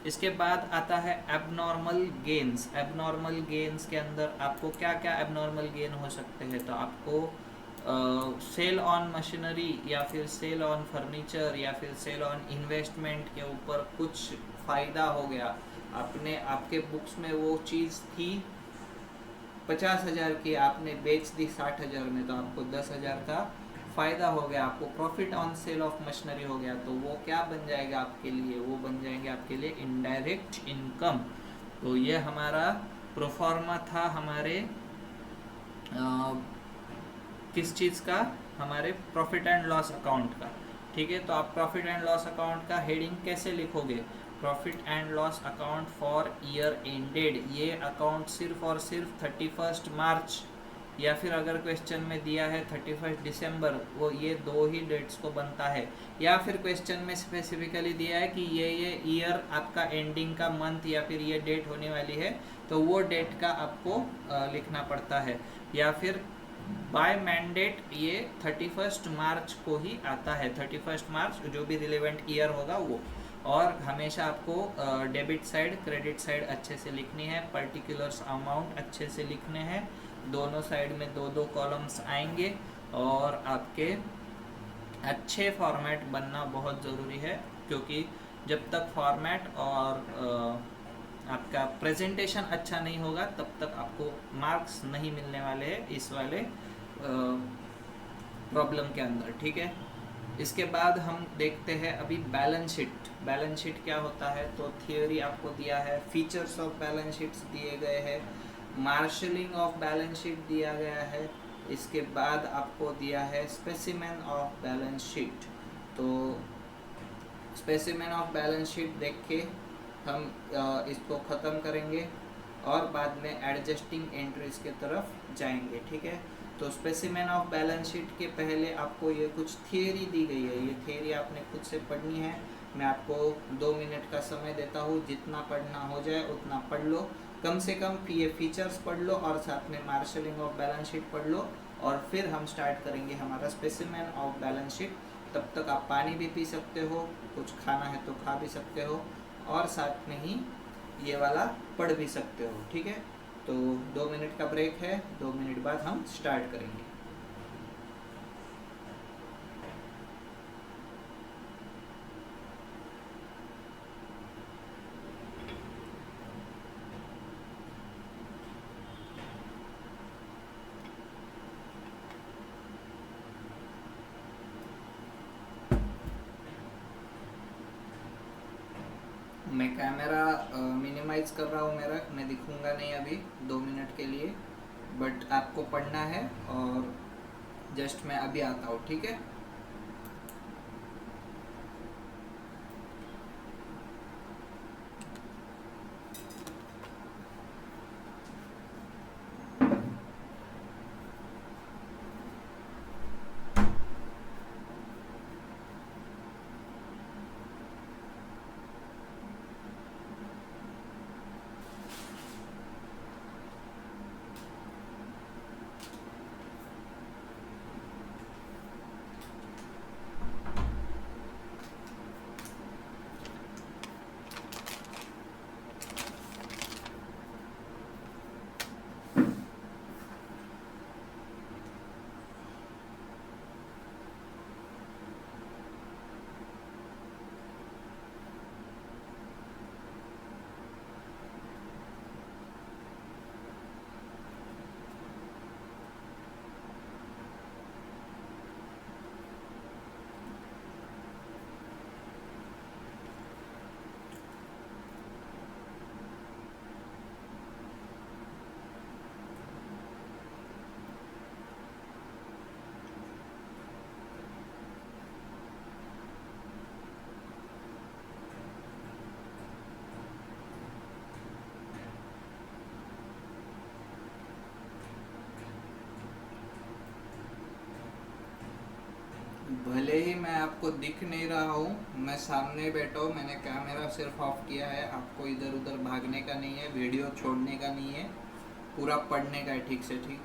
इसके बाद आता है एबनॉर्मल गेन्स। एबनॉर्मल गेन्स के अंदर आपको क्या क्या एबनॉर्मल गेन हो सकते हैं, तो आपको सेल ऑन मशीनरी या फिर सेल ऑन फर्नीचर या फिर सेल ऑन इन्वेस्टमेंट के ऊपर कुछ फ़ायदा हो गया। आपके बुक्स में वो चीज़ थी 50,000 की, आपने बेच दी 60,000 में, तो आपको 10,000 का फ़ायदा हो गया, आपको profit on sale of machinery हो गया, तो वो क्या बन जाएगा आपके लिए, वो बन जाएंगे आपके लिए इनडायरेक्ट इनकम। तो ये हमारा प्रोफॉर्मा था हमारे किस चीज़ का, हमारे प्रॉफिट एंड लॉस अकाउंट का, ठीक है। तो आप प्रॉफिट एंड लॉस अकाउंट का हेडिंग कैसे लिखोगे, profit and loss account for year ended, ये अकाउंट सिर्फ और सिर्फ 31 मार्च या फिर अगर क्वेश्चन में दिया है 31 दिसंबर, वो ये दो ही डेट्स को बनता है। या फिर क्वेश्चन में स्पेसिफिकली दिया है कि ये ईयर आपका एंडिंग का मंथ या फिर ये डेट होने वाली है, तो वो डेट का आपको लिखना पड़ता है। या फिर बाय मैंडेट ये 31 मार्च को ही आता है, 31 मार्च जो भी रिलेवेंट ईयर होगा वो। और हमेशा आपको डेबिट साइड क्रेडिट साइड अच्छे से लिखनी है, पर्टिकुलर्स अमाउंट अच्छे से लिखने हैं, दोनों साइड में दो दो कॉलम्स आएंगे। और आपके अच्छे फॉर्मेट बनना बहुत ज़रूरी है, क्योंकि जब तक फॉर्मेट और आपका प्रेजेंटेशन अच्छा नहीं होगा तब तक आपको मार्क्स नहीं मिलने वाले हैं इस वाले प्रॉब्लम के अंदर, ठीक है। इसके बाद हम देखते हैं अभी बैलेंस शीट। बैलेंस शीट क्या होता है, तो थियोरी आपको दिया है, फीचर्स ऑफ बैलेंस शीट्स दिए गए हैं, मार्शलिंग ऑफ बैलेंस शीट दिया गया है। इसके बाद आपको दिया है स्पेसिमेन ऑफ बैलेंस शीट। तो स्पेसिमेन ऑफ बैलेंस शीट देख के हम इसको ख़त्म करेंगे और बाद में एडजस्टिंग एंट्रीज के तरफ जाएंगे, ठीक है। तो स्पेसिमेन ऑफ बैलेंस शीट के पहले आपको ये कुछ थियरी दी गई है, ये थियरी आपने खुद से पढ़नी है। मैं आपको 2 मिनट का समय देता हूँ, जितना पढ़ना हो जाए उतना पढ़ लो, कम से कम ये फीचर्स पढ़ लो और साथ में मार्शलिंग ऑफ बैलेंस शीट पढ़ लो, और फिर हम स्टार्ट करेंगे हमारा स्पेसिमेन ऑफ बैलेंस शीट। तब तक आप पानी भी पी सकते हो, कुछ खाना है तो खा भी सकते हो, और साथ में ही ये वाला पढ़ भी सकते हो, ठीक है। तो 2 मिनट का ब्रेक है, 2 मिनट बाद हम स्टार्ट करेंगे। मैं कैमरा मिनिमाइज कर रहा हूँ मेरा, मैं दिखूंगा नहीं अभी 2 मिनट के लिए, बट आपको पढ़ना है और जस्ट मैं अभी आता हूँ, ठीक है। भले ही मैं आपको दिख नहीं रहा हूँ, मैं सामने बैठा हूँ, मैंने कैमरा सिर्फ ऑफ किया है, आपको इधर उधर भागने का नहीं है, वीडियो छोड़ने का नहीं है, पूरा पढ़ने का है ठीक से, ठीक।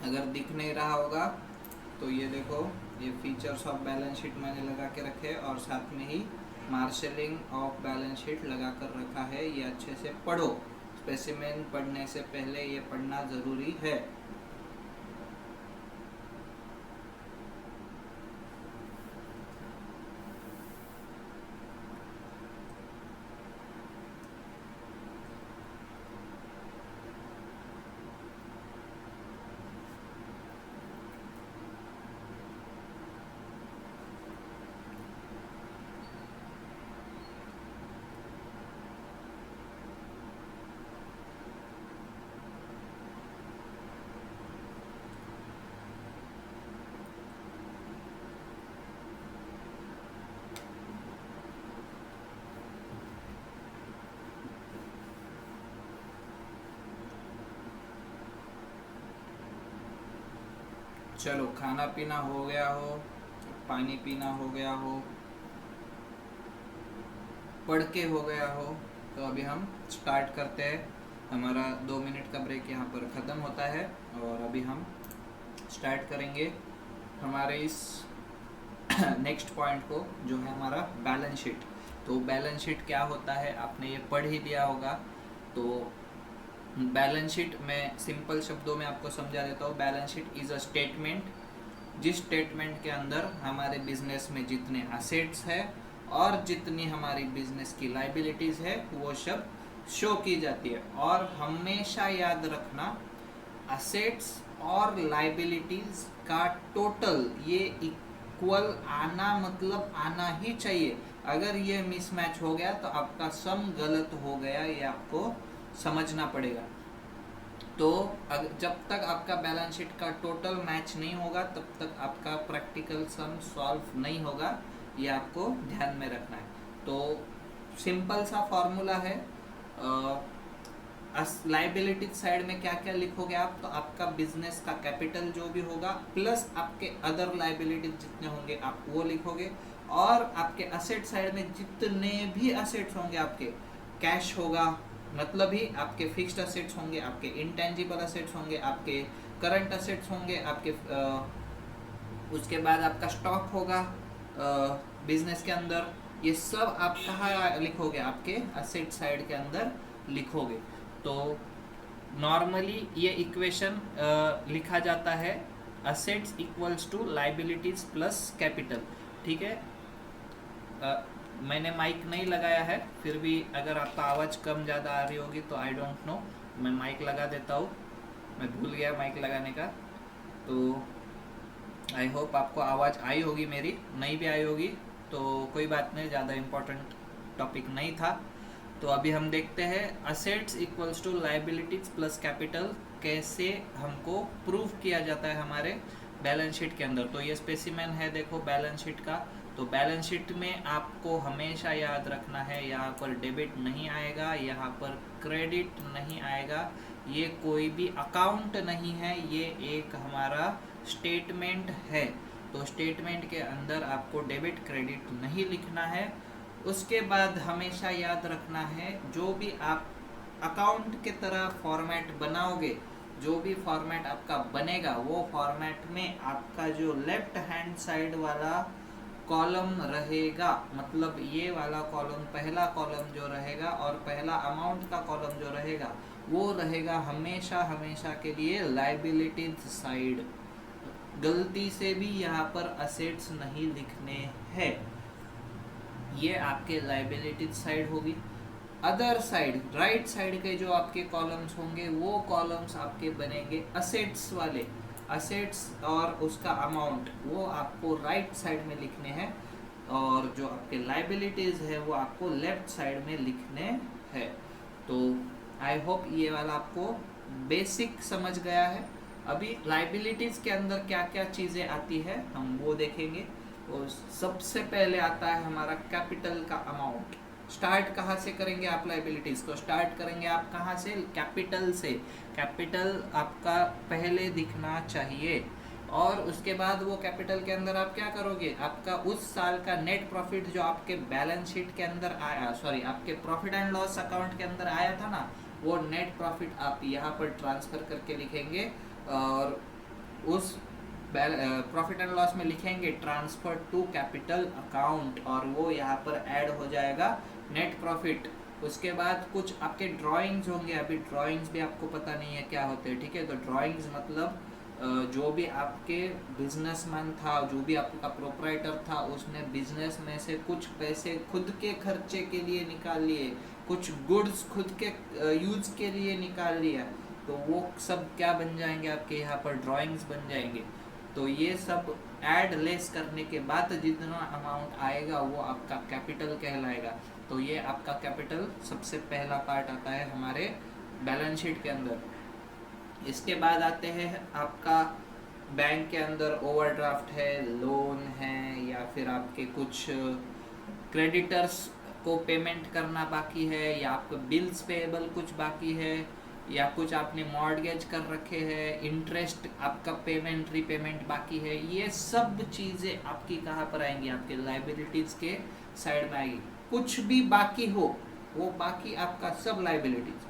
अगर दिख नहीं रहा होगा तो ये देखो, ये फीचर्स ऑफ बैलेंस शीट मैंने लगा के रखे और साथ में ही मार्शलिंग ऑफ बैलेंस शीट लगा कर रखा है, ये अच्छे से पढ़ो। स्पेसिमेन पढ़ने से पहले ये पढ़ना ज़रूरी है। चलो, खाना पीना हो गया हो, पानी पीना हो गया हो, पढ़ के हो गया हो, तो अभी हम स्टार्ट करते हैं। हमारा 2 मिनट का ब्रेक यहाँ पर ख़त्म होता है और अभी हम स्टार्ट करेंगे हमारे इस नेक्स्ट पॉइंट को, जो है हमारा बैलेंस शीट। तो बैलेंस शीट क्या होता है आपने ये पढ़ ही लिया होगा। तो बैलेंस शीट मैं सिंपल शब्दों में आपको समझा देता हूँ। Balance sheet is a statement, जिस स्टेटमेंट के अंदर हमारे बिजनेस में जितने असेट्स है और जितनी हमारी बिजनेस की लाइबिलिटीज़ है वो सब शो की जाती है। और हमेशा याद रखना, असेट्स और लाइबिलिटीज़ का टोटल ये इक्वल आना, मतलब आना ही चाहिए। अगर ये मिसमैच हो गया तो आपका सम गलत हो गया, ये आपको समझना पड़ेगा। तो जब तक आपका बैलेंस शीट का टोटल मैच नहीं होगा तब तक आपका प्रैक्टिकल सम सॉल्व नहीं होगा, ये आपको ध्यान में रखना है। तो सिंपल सा फॉर्मूला है। लाइबिलिटी साइड में क्या क्या लिखोगे आप, तो आपका बिजनेस का कैपिटल जो भी होगा प्लस आपके अदर लाइबिलिटीज जितने होंगे आप वो लिखोगे। और आपके असेट साइड में जितने भी असेट्स होंगे, आपके कैश होगा, मतलब ही आपके फिक्स्ड असेट्स होंगे, आपके इंटेंजिबल असेट्स होंगे, आपके करंट असेट्स होंगे, आपके उसके बाद आपका स्टॉक होगा बिजनेस के अंदर। ये सब आप कहाँ लिखोगे, आपके असेट साइड के अंदर लिखोगे। तो नॉर्मली ये इक्वेशन लिखा जाता है assets equals to liabilities plus capital. ठीक है, मैंने माइक नहीं लगाया है, फिर भी अगर आपका आवाज़ कम ज़्यादा आ रही होगी तो आई डोंट नो, मैं माइक लगा देता हूँ। मैं भूल गया माइक लगाने का। तो आई होप आपको आवाज़ आई होगी, मेरी नहीं भी आई होगी तो कोई बात नहीं, ज़्यादा इम्पोर्टेंट टॉपिक नहीं था। तो अभी हम देखते हैं assets equals to liabilities plus capital कैसे हमको प्रूव किया जाता है हमारे बैलेंस शीट के अंदर। तो ये स्पेसिमेन है, देखो बैलेंस शीट का। तो बैलेंस शीट में आपको हमेशा याद रखना है, यहाँ पर डेबिट नहीं आएगा, यहाँ पर क्रेडिट नहीं आएगा, ये कोई भी अकाउंट नहीं है, ये एक हमारा स्टेटमेंट है। तो स्टेटमेंट के अंदर आपको डेबिट क्रेडिट नहीं लिखना है। उसके बाद हमेशा याद रखना है, जो भी आप अकाउंट के तरह फॉर्मेट बनाओगे, जो भी फॉर्मेट आपका बनेगा वो फॉर्मेट में आपका जो लेफ्ट हैंड साइड वाला कॉलम रहेगा, मतलब ये वाला कॉलम, पहला कॉलम जो रहेगा और पहला अमाउंट का कॉलम जो रहेगा वो रहेगा हमेशा हमेशा के लिए लाइबिलिटीज साइड। गलती से भी यहाँ पर असेट्स नहीं लिखने हैं, ये आपके लाइबिलिटीज साइड होगी। अदर साइड, राइट साइड के जो आपके कॉलम्स होंगे वो कॉलम्स आपके बनेंगे असेट्स वाले। असेट्स और उसका अमाउंट वो आपको राइट साइड में लिखने हैं, और जो आपके लाइबिलिटीज है वो आपको लेफ्ट साइड में लिखने हैं। तो आई होप ये वाला आपको बेसिक समझ गया है। अभी लाइबिलिटीज के अंदर क्या क्या चीज़ें आती है हम वो देखेंगे। और सबसे पहले आता है हमारा कैपिटल का अमाउंट। स्टार्ट कहाँ से करेंगे आप लाइबिलिटीज को, स्टार्ट करेंगे आप कहाँ से, कैपिटल से। कैपिटल आपका पहले दिखना चाहिए, और उसके बाद वो कैपिटल के अंदर आप क्या करोगे, आपका उस साल का नेट प्रॉफिट जो आपके बैलेंस शीट के अंदर आया, सॉरी आपके प्रॉफिट एंड लॉस अकाउंट के अंदर आया था ना, वो नेट प्रॉफिट आप यहाँ पर ट्रांसफर करके लिखेंगे, और उस प्रॉफिट एंड लॉस में लिखेंगे ट्रांसफर टू कैपिटल अकाउंट, और वो यहाँ पर ऐड हो जाएगा नेट प्रॉफिट। उसके बाद कुछ आपके ड्राइंग्स होंगे, अभी ड्राइंग्स भी आपको पता नहीं है क्या होते हैं, ठीक है। तो ड्राइंग्स मतलब जो भी आपके बिजनेसमैन था, जो भी आपका प्रोप्राइटर था, उसने बिजनेस में से कुछ पैसे खुद के खर्चे के लिए निकाल लिए, कुछ गुड्स खुद के यूज के लिए निकाल लिया, तो वो सब क्या बन जाएंगे, आपके यहाँ पर ड्राइंग्स बन जाएंगे। तो ये सब ऐड लेस करने के बाद जितना अमाउंट आएगा वो आपका कैपिटल कहलाएगा। तो ये आपका कैपिटल सबसे पहला पार्ट आता है हमारे बैलेंस शीट के अंदर। इसके बाद आते हैं आपका बैंक के अंदर ओवरड्राफ्ट है, लोन है, या फिर आपके कुछ क्रेडिटर्स को पेमेंट करना बाकी है, या आपके बिल्स पेएबल कुछ बाकी है, या कुछ आपने मॉर्गेज कर रखे हैं, इंटरेस्ट आपका पेमेंट रीपेमेंट बाकी है, ये सब चीज़ें आपकी कहाँ पर आएंगी, आपके लाइबिलिटीज़ के साइड में आएगी। कुछ भी बाकी हो वो बाकी आपका सब लाइबिलिटीज,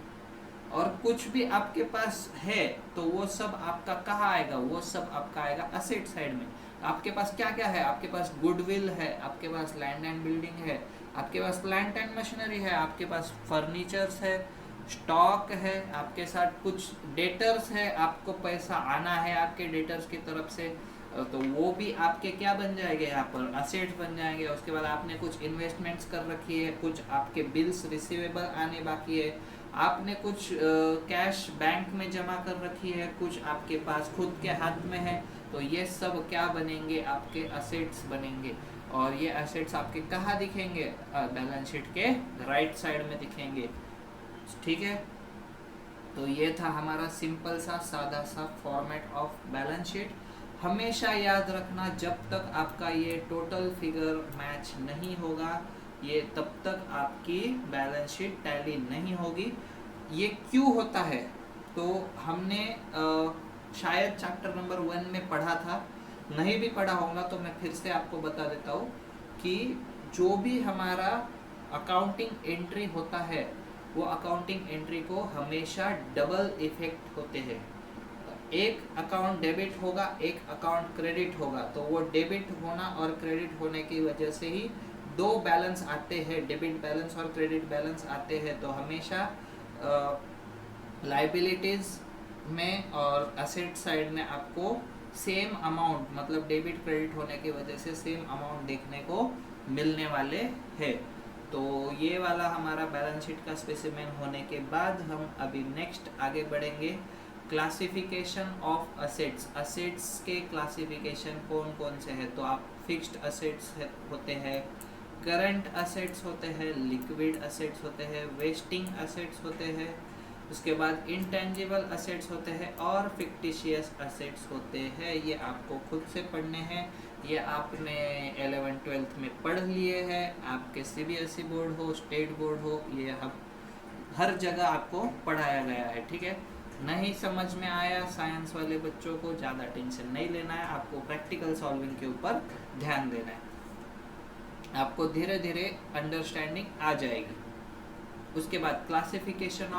और कुछ भी आपके पास है तो वो सब आपका कहाँ आएगा, वो सब आपका आएगा असेट साइड में। आपके पास क्या क्या है, आपके पास गुडविल है, आपके पास लैंड एंड बिल्डिंग है, आपके पास प्लांट एंड मशीनरी है, आपके पास फर्नीचर्स है, स्टॉक है, आपके साथ कुछ डेटर्स है, आपको पैसा आना है आपके डेटर्स की तरफ से, तो वो भी आपके क्या बन जाएंगे, यहाँ पर असेट्स बन जाएंगे। उसके बाद आपने कुछ इन्वेस्टमेंट्स कर रखी है, कुछ आपके बिल्स रिसीवेबल आने बाकी है, आपने कुछ कैश बैंक में जमा कर रखी है, कुछ आपके पास खुद के हाथ में है, तो ये सब क्या बनेंगे, आपके असेट्स बनेंगे। और ये असेट्स आपके कहाँ दिखेंगे, बैलेंस शीट के राइट साइड में दिखेंगे, ठीक है। तो ये था हमारा सिंपल सा सादा सा फॉर्मेट ऑफ बैलेंस शीट। हमेशा याद रखना, जब तक आपका ये टोटल फिगर मैच नहीं होगा, ये तब तक आपकी बैलेंस शीट टैली नहीं होगी। ये क्यों होता है, तो हमने शायद चैप्टर नंबर 1 में पढ़ा था, नहीं भी पढ़ा होगा तो मैं फिर से आपको बता देता हूँ कि जो भी हमारा अकाउंटिंग एंट्री होता है, वो अकाउंटिंग एंट्री को हमेशा डबल इफेक्ट होते हैं। एक अकाउंट डेबिट होगा, एक अकाउंट क्रेडिट होगा, तो वो डेबिट होना और क्रेडिट होने की वजह से ही दो बैलेंस आते हैं, डेबिट बैलेंस और क्रेडिट बैलेंस आते हैं। तो हमेशा लाइबिलिटीज में और असेट साइड में आपको सेम अमाउंट, मतलब डेबिट क्रेडिट होने की वजह से सेम अमाउंट देखने को मिलने वाले हैं। तो ये वाला हमारा बैलेंस शीट का स्पेसिमेन होने के बाद हम अभी नेक्स्ट आगे बढ़ेंगे, क्लासिफिकेशन ऑफ असेट्स। असेट्स के क्लासिफिकेशन कौन कौन से हैं, तो आप फिक्स्ड असेट्स होते हैं, करंट असेट्स होते हैं, लिक्विड असेट्स होते हैं, वेस्टिंग असेट्स होते हैं, उसके बाद इंटेंजिबल असेट्स होते हैं और फिक्टिशियस असेट्स होते हैं। ये आपको खुद से पढ़ने हैं, ये आपने 11th-12th में पढ़ लिए हैं, आपके CBSE बोर्ड हो, स्टेट बोर्ड हो, ये अब हर जगह आपको पढ़ाया गया है, ठीक है। नहीं समझ में आया साइंस वाले बच्चों को ज़्यादा टेंशन नहीं लेना है, आपको प्रैक्टिकल सॉल्विंग के ऊपर ध्यान देना है, आपको धीरे धीरे अंडरस्टैंडिंग आ जाएगी। उसके बाद क्लासिफिकेशन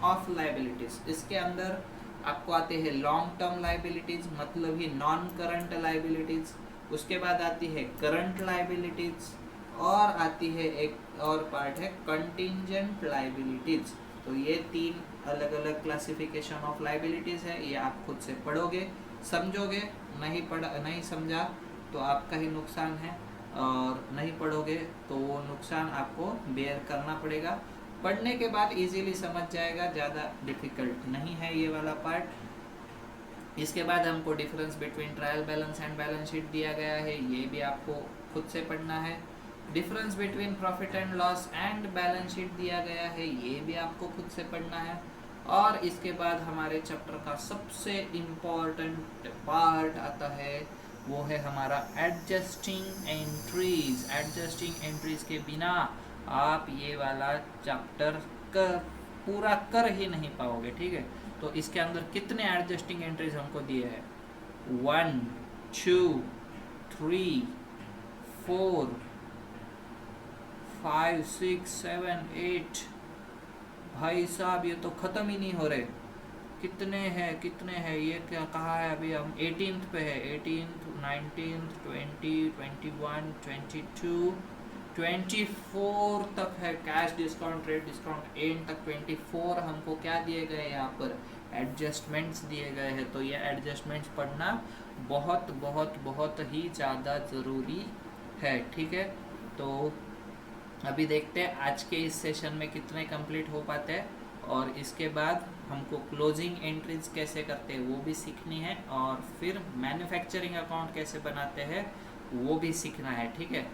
ऑफ लाइबिलिटीज, इसके अंदर आपको आते हैं लॉन्ग टर्म लाइबिलिटीज, मतलब ही नॉन करंट लाइबिलिटीज, उसके बाद आती है करंट लाइबिलिटीज, और आती है एक और पार्ट है कंटिंजेंट लाइबिलिटीज। तो ये 3 अलग अलग क्लासिफिकेशन ऑफ लाइबिलिटीज है, ये आप खुद से पढ़ोगे, समझोगे, नहीं समझा तो आपका ही नुकसान है, और नहीं पढ़ोगे तो वो नुकसान आपको बेयर करना पड़ेगा। पढ़ने के बाद इजीली समझ जाएगा, ज़्यादा डिफिकल्ट नहीं है ये वाला पार्ट। इसके बाद हमको difference between trial balance and balance sheet दिया गया है, ये भी आपको खुद से पढ़ना है। Difference between profit and loss and balance sheet दिया गया है, ये भी आपको खुद से पढ़ना है। और इसके बाद हमारे चैप्टर का सबसे इम्पॉर्टेंट पार्ट आता है, वो है हमारा एडजस्टिंग एंट्रीज। एडजस्टिंग एंट्रीज के बिना आप ये वाला चैप्टर पूरा कर ही नहीं पाओगे, ठीक है। तो इसके अंदर कितने एडजस्टिंग एंट्रीज हमको दिए हैं, 1 2 3 4 5 6 7 8, भाई साहब ये तो ख़त्म ही नहीं हो रहे। कितने हैं ये क्या कहा है, अभी हम 18th पे है, 18th 19th 20 21 22 24 तक है, cash discount, trade discount, and तक 24 हमको क्या दिए गए, यहाँ पर एडजस्टमेंट्स दिए गए हैं। तो ये एडजस्टमेंट्स पढ़ना बहुत बहुत बहुत ही ज़्यादा ज़रूरी है, ठीक है। तो अभी देखते हैं आज के इस सेशन में कितने कंप्लीट हो पाते हैं, और इसके बाद हमको क्लोजिंग एंट्रीज कैसे करते हैं वो भी सीखनी है, और फिर मैन्युफैक्चरिंग अकाउंट कैसे बनाते हैं वो भी सीखना है, ठीक है।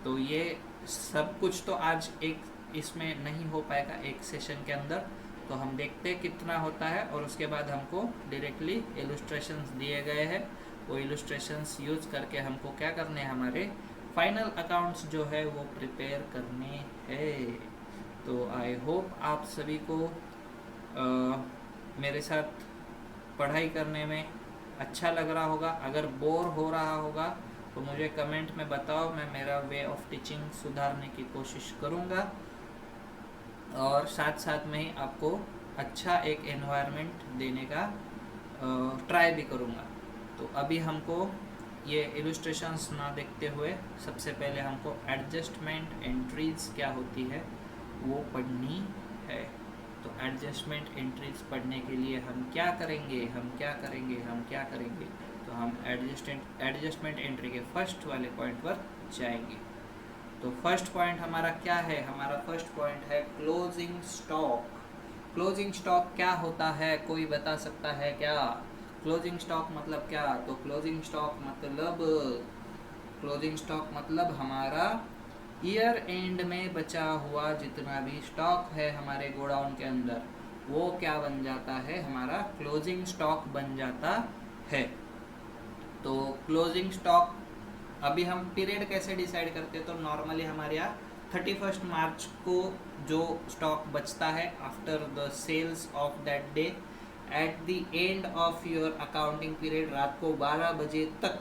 तो ये सब कुछ तो आज एक इसमें नहीं हो पाएगा एक सेशन के अंदर, तो हम देखते हैं कितना होता है, और उसके बाद हमको डायरेक्टली इलस्ट्रेशंस दिए गए हैं, वो इलस्ट्रेशंस यूज करके हमको क्या करने हैं, हमारे फाइनल अकाउंट्स जो है वो प्रिपेयर करने हैं। तो आई होप आप सभी को मेरे साथ पढ़ाई करने में अच्छा लग रहा होगा। अगर बोर हो रहा होगा तो मुझे कमेंट में बताओ, मैं मेरा वे ऑफ टीचिंग सुधारने की कोशिश करूँगा और साथ साथ में ही आपको अच्छा एक एनवायरनमेंट देने का ट्राई भी करूँगा। तो अभी हमको ये इलस्ट्रेशंस ना देखते हुए सबसे पहले हमको एडजस्टमेंट एंट्रीज क्या होती है वो पढ़नी है। तो एडजस्टमेंट एंट्रीज पढ़ने के लिए हम क्या करेंगे, तो हम एडजस्टमेंट एंट्री के फर्स्ट वाले पॉइंट पर जाएंगे। तो फर्स्ट पॉइंट हमारा क्या है? हमारा फर्स्ट पॉइंट है क्लोजिंग स्टॉक। क्लोजिंग स्टॉक क्या होता है, कोई बता सकता है क्या? क्लोजिंग स्टॉक मतलब क्या? तो क्लोजिंग स्टॉक मतलब हमारा ईयर एंड में बचा हुआ जितना भी स्टॉक है हमारे गोडाउन के अंदर, वो क्या बन जाता है? हमारा क्लोजिंग स्टॉक बन जाता है। तो क्लोजिंग स्टॉक अभी हम पीरियड कैसे डिसाइड करते हैं? तो नॉर्मली हमारे यहाँ 31 मार्च को जो स्टॉक बचता है after the sales of that day at the end of your accounting period, रात को 12 बजे तक,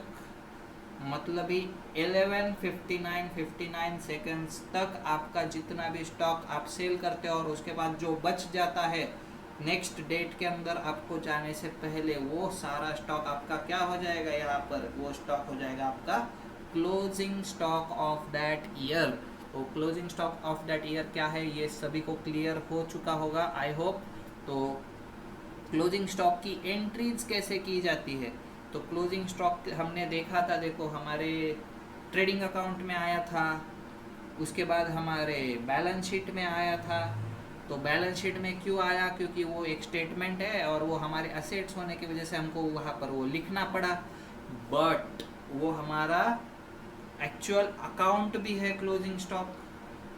मतलब ही 11:59 सेकंड्स तक आपका जितना भी स्टॉक आप सेल करते हो और उसके बाद जो बच जाता है नेक्स्ट डेट के अंदर आपको जाने से पहले, वो सारा स्टॉक आपका क्या हो जाएगा? यहाँ पर वो स्टॉक हो जाएगा आपका closing stock of that year. तो closing stock of that year क्या है ये सभी को क्लियर हो चुका होगा आई होप। तो क्लोजिंग स्टॉक की एंट्रीज कैसे की जाती है? तो क्लोजिंग स्टॉक हमने देखा था, देखो हमारे ट्रेडिंग अकाउंट में आया था, उसके बाद हमारे बैलेंस शीट में आया था। तो बैलेंस शीट में क्यों आया? क्योंकि वो एक स्टेटमेंट है और वो हमारे असेट्स होने की वजह से हमको वहाँ पर वो लिखना पड़ा, बट वो हमारा एक्चुअल अकाउंट भी है क्लोजिंग स्टॉक।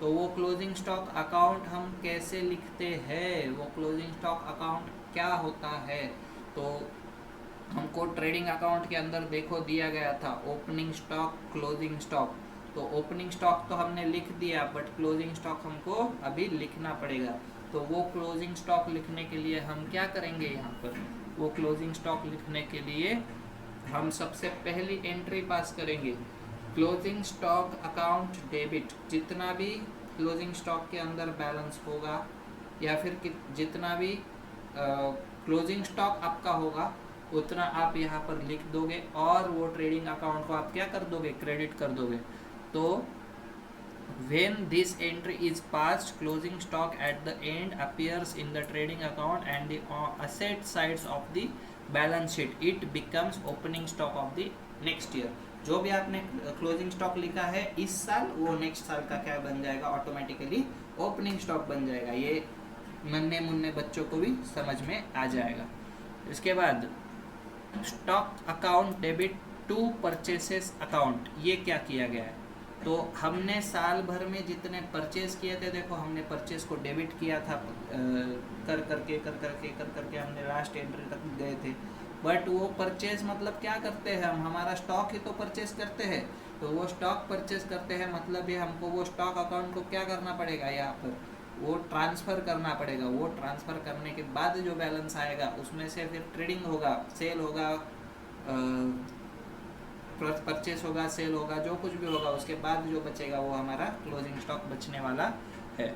तो वो क्लोजिंग स्टॉक अकाउंट हम कैसे लिखते हैं? वो क्लोजिंग स्टॉक अकाउंट क्या होता है? तो हमको ट्रेडिंग अकाउंट के अंदर देखो दिया गया था ओपनिंग स्टॉक, क्लोजिंग स्टॉक। तो ओपनिंग स्टॉक तो हमने लिख दिया, बट क्लोजिंग स्टॉक हमको अभी लिखना पड़ेगा। तो वो क्लोजिंग स्टॉक लिखने के लिए हम क्या करेंगे? यहाँ पर वो क्लोजिंग स्टॉक लिखने के लिए हम सबसे पहली एंट्री पास करेंगे, क्लोजिंग स्टॉक अकाउंट डेबिट। जितना भी क्लोजिंग स्टॉक के अंदर बैलेंस होगा या फिर जितना भी क्लोजिंग स्टॉक आपका होगा उतना आप यहाँ पर लिख दोगे और वो ट्रेडिंग अकाउंट को आप क्या कर दोगे? क्रेडिट कर दोगे। तो when this entry is passed, closing stock at the end appears in the trading account and the asset sides of the balance sheet. It becomes opening stock of the next year. जो भी आपने closing stock लिखा है इस साल, वो next साल का क्या बन जाएगा? ऑटोमेटिकली ओपनिंग स्टॉक बन जाएगा। ये नन्हे मुन्ने बच्चों को भी समझ में आ जाएगा। इसके बाद stock account debit to purchases account, ये क्या किया गया है? तो हमने साल भर में जितने परचेज किए थे, देखो हमने परचेज को डेबिट किया था, कर करके हमने लास्ट एंट्री तक गए थे। बट वो परचेज मतलब क्या करते हैं हम? हमारा स्टॉक ही तो परचेज करते हैं। तो वो स्टॉक परचेज करते हैं मतलब ये हमको वो स्टॉक अकाउंट को क्या करना पड़ेगा? यहाँ पर वो ट्रांसफ़र करना पड़ेगा। वो ट्रांसफ़र करने के बाद जो बैलेंस आएगा उसमें से फिर ट्रेडिंग होगा, सेल होगा, परचेस होगा, सेल होगा, जो कुछ भी होगा उसके बाद जो बचेगा वो हमारा क्लोजिंग स्टॉक बचने वाला है।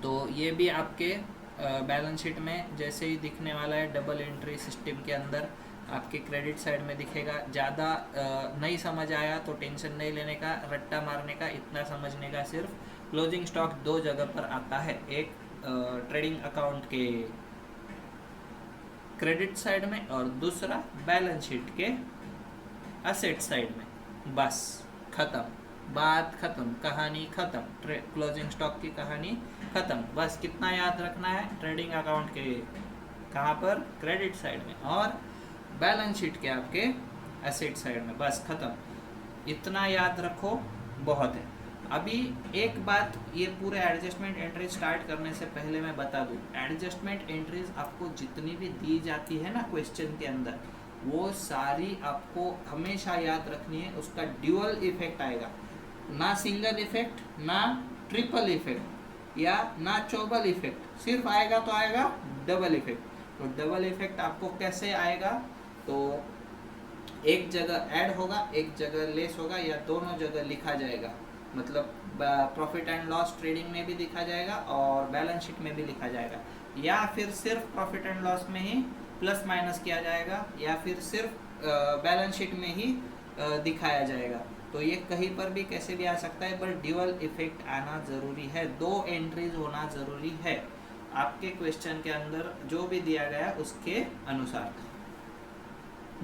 तो ये भी आपके बैलेंस शीट में जैसे ही दिखने वाला है, डबल एंट्री सिस्टम के अंदर आपके क्रेडिट साइड में दिखेगा। ज़्यादा नहीं समझ आया तो टेंशन नहीं लेने का, रट्टा मारने का, इतना समझने का सिर्फ क्लोजिंग स्टॉक दो जगह पर आता है, एक ट्रेडिंग अकाउंट के क्रेडिट साइड में और दूसरा बैलेंस शीट के असेट साइड में। बस खत्म, बात खत्म, कहानी खत्म, क्लोजिंग स्टॉक की कहानी खत्म। बस कितना याद रखना है? ट्रेडिंग अकाउंट के कहाँ पर? क्रेडिट साइड में, और बैलेंस शीट के आपके एसेट साइड में। बस खत्म, इतना याद रखो, बहुत है। अभी एक बात, ये पूरे एडजस्टमेंट एंट्रीज स्टार्ट करने से पहले मैं बता दूं, एडजस्टमेंट एंट्रीज आपको जितनी भी दी जाती है ना क्वेश्चन के अंदर, वो सारी आपको हमेशा याद रखनी है। उसका ड्यूअल इफेक्ट आएगा, ना सिंगल इफेक्ट ना ट्रिपल इफेक्ट। या ना चौबल इफेक्ट, सिर्फ आएगा तो आएगा डबल इफेक्ट। तो डबल इफेक्ट आपको कैसे आएगा, तो एक जगह ऐड होगा, एक जगह लेस होगा, या दोनों जगह लिखा जाएगा। मतलब प्रॉफिट एंड लॉस ट्रेडिंग में भी लिखा जाएगा और बैलेंस शीट में भी लिखा जाएगा, या फिर सिर्फ प्रॉफिट एंड लॉस में ही प्लस माइनस किया जाएगा, या फिर सिर्फ बैलेंस शीट में ही दिखाया जाएगा। तो ये कहीं पर भी कैसे भी आ सकता है, पर ड्यूअल इफेक्ट आना ज़रूरी है, 2 एंट्रीज होना ज़रूरी है आपके क्वेश्चन के अंदर जो भी दिया गया उसके अनुसार।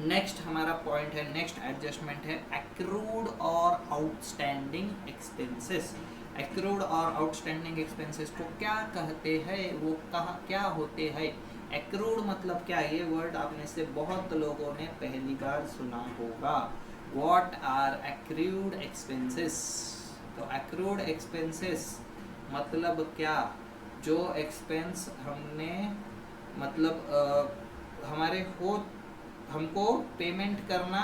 नेक्स्ट हमारा पॉइंट है, नेक्स्ट एडजस्टमेंट है एक्रूड और आउटस्टैंडिंग एक्सपेंसेस। एक्रूड और आउटस्टैंडिंग एक्सपेंसेस को क्या कहते हैं, वो कहाँ क्या होते हैं। एक्रूड मतलब क्या, ये वर्ड आप में से बहुत लोगों ने पहली बार सुना होगा। What are accrued expenses. तो एक्रूड एक्सपेंसेस मतलब क्या, जो एक्सपेंस हमने मतलब हमारे हमको पेमेंट करना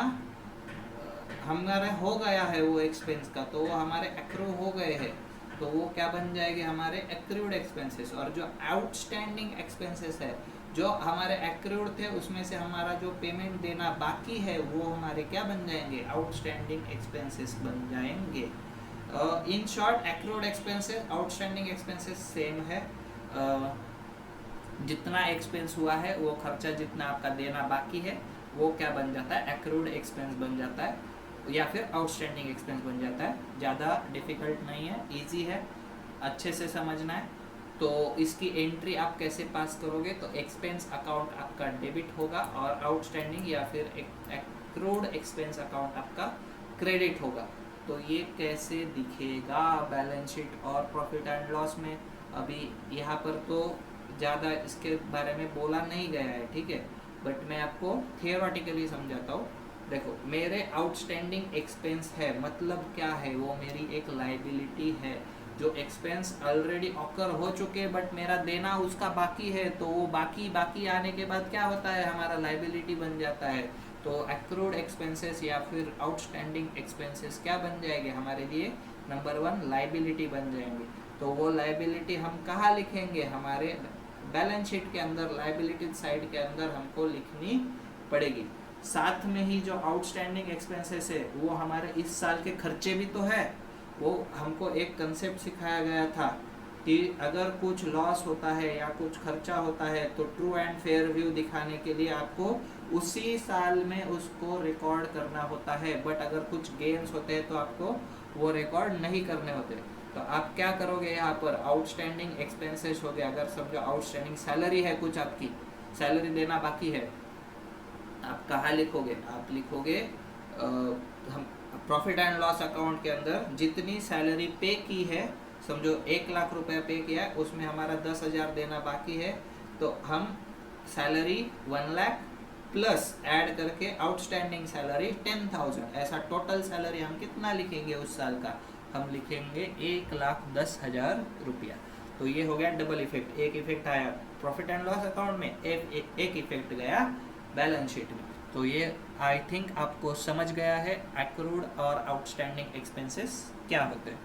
हमारा हो गया है वो एक्सपेंस का, तो वो हमारे एक्रू हो गए हैं, तो वो क्या बन जाएंगे हमारे एक्रूड एक्सपेंसेस। और जो आउटस्टैंडिंग एक्सपेंसेस है, जो हमारे एक्रूड थे उसमें से हमारा जो पेमेंट देना बाकी है वो हमारे क्या बन जाएंगे, आउटस्टैंडिंग एक्सपेंसेस बन जाएंगे। In short accrued expenses outstanding expenses same है। जितना एक्सपेंस हुआ है वो खर्चा जितना आपका देना बाकी है वो क्या बन जाता है, एक्रूड एक्सपेंस बन जाता है, या फिर आउटस्टैंडिंग एक्सपेंस बन जाता है। ज़्यादा डिफिकल्ट नहीं है, इजी है, अच्छे से समझना है। तो इसकी एंट्री आप कैसे पास करोगे, तो एक्सपेंस अकाउंट आपका डेबिट होगा और आउटस्टैंडिंग या फिर एक्रूड एक्सपेंस अकाउंट आपका क्रेडिट होगा। तो ये कैसे दिखेगा बैलेंस शीट और प्रॉफिट एंड लॉस में, अभी यहाँ पर तो ज़्यादा इसके बारे में बोला नहीं गया है, ठीक है, बट मैं आपको थियोरेटिकली समझाता हूँ। देखो, मेरे आउटस्टैंडिंग एक्सपेंस है मतलब क्या है, वो मेरी एक लाइबिलिटी है। जो एक्सपेंस ऑलरेडी ऑकर हो चुके बट मेरा देना उसका बाकी है, तो वो बाकी आने के बाद क्या होता है, हमारा लाइबिलिटी बन जाता है। तो एक्रूड एक्सपेंसेस या फिर आउटस्टैंडिंग एक्सपेंसेस क्या बन जाएंगे हमारे लिए, नंबर 1 लाइबिलिटी बन जाएंगे। तो वो लाइबिलिटी हम कहाँ लिखेंगे, हमारे बैलेंस शीट के अंदर, लाइबिलिटी साइड के अंदर हमको लिखनी पड़ेगी। साथ में ही जो आउटस्टैंडिंग एक्सपेंसेस है वो हमारे इस साल के खर्चे भी तो है। वो हमको एक कंसेप्ट सिखाया गया था कि अगर कुछ लॉस होता है या कुछ खर्चा होता है तो ट्रू एंड फेयर व्यू दिखाने के लिए आपको उसी साल में उसको रिकॉर्ड करना होता है, बट अगर कुछ गेन्स होते हैं तो आपको वो रिकॉर्ड नहीं करने होते। तो आप क्या करोगे, यहाँ पर आउटस्टैंडिंग एक्सपेंसेस हो गया, अगर समझो आउटस्टैंडिंग सैलरी है, कुछ आपकी सैलरी देना बाकी है, आप कहाँ लिखोगे, आप लिखोगे हम प्रॉफिट एंड लॉस अकाउंट के अंदर जितनी सैलरी पे की है, समझो 1 लाख रुपए पे किया है, उसमें हमारा 10,000 देना बाकी है, तो हम सैलरी 1 लाख प्लस ऐड करके आउटस्टैंडिंग सैलरी 10,000, ऐसा टोटल सैलरी हम कितना लिखेंगे उस साल का, हम लिखेंगे 1,10,000 रुपया। तो ये हो गया डबल इफेक्ट, एक इफेक्ट आया प्रॉफिट एंड लॉस अकाउंट में, एक इफेक्ट गया बैलेंस शीट में। तो ये आई थिंक आपको समझ गया है एक्रूड और आउटस्टैंडिंग एक्सपेंसेस क्या होते हैं।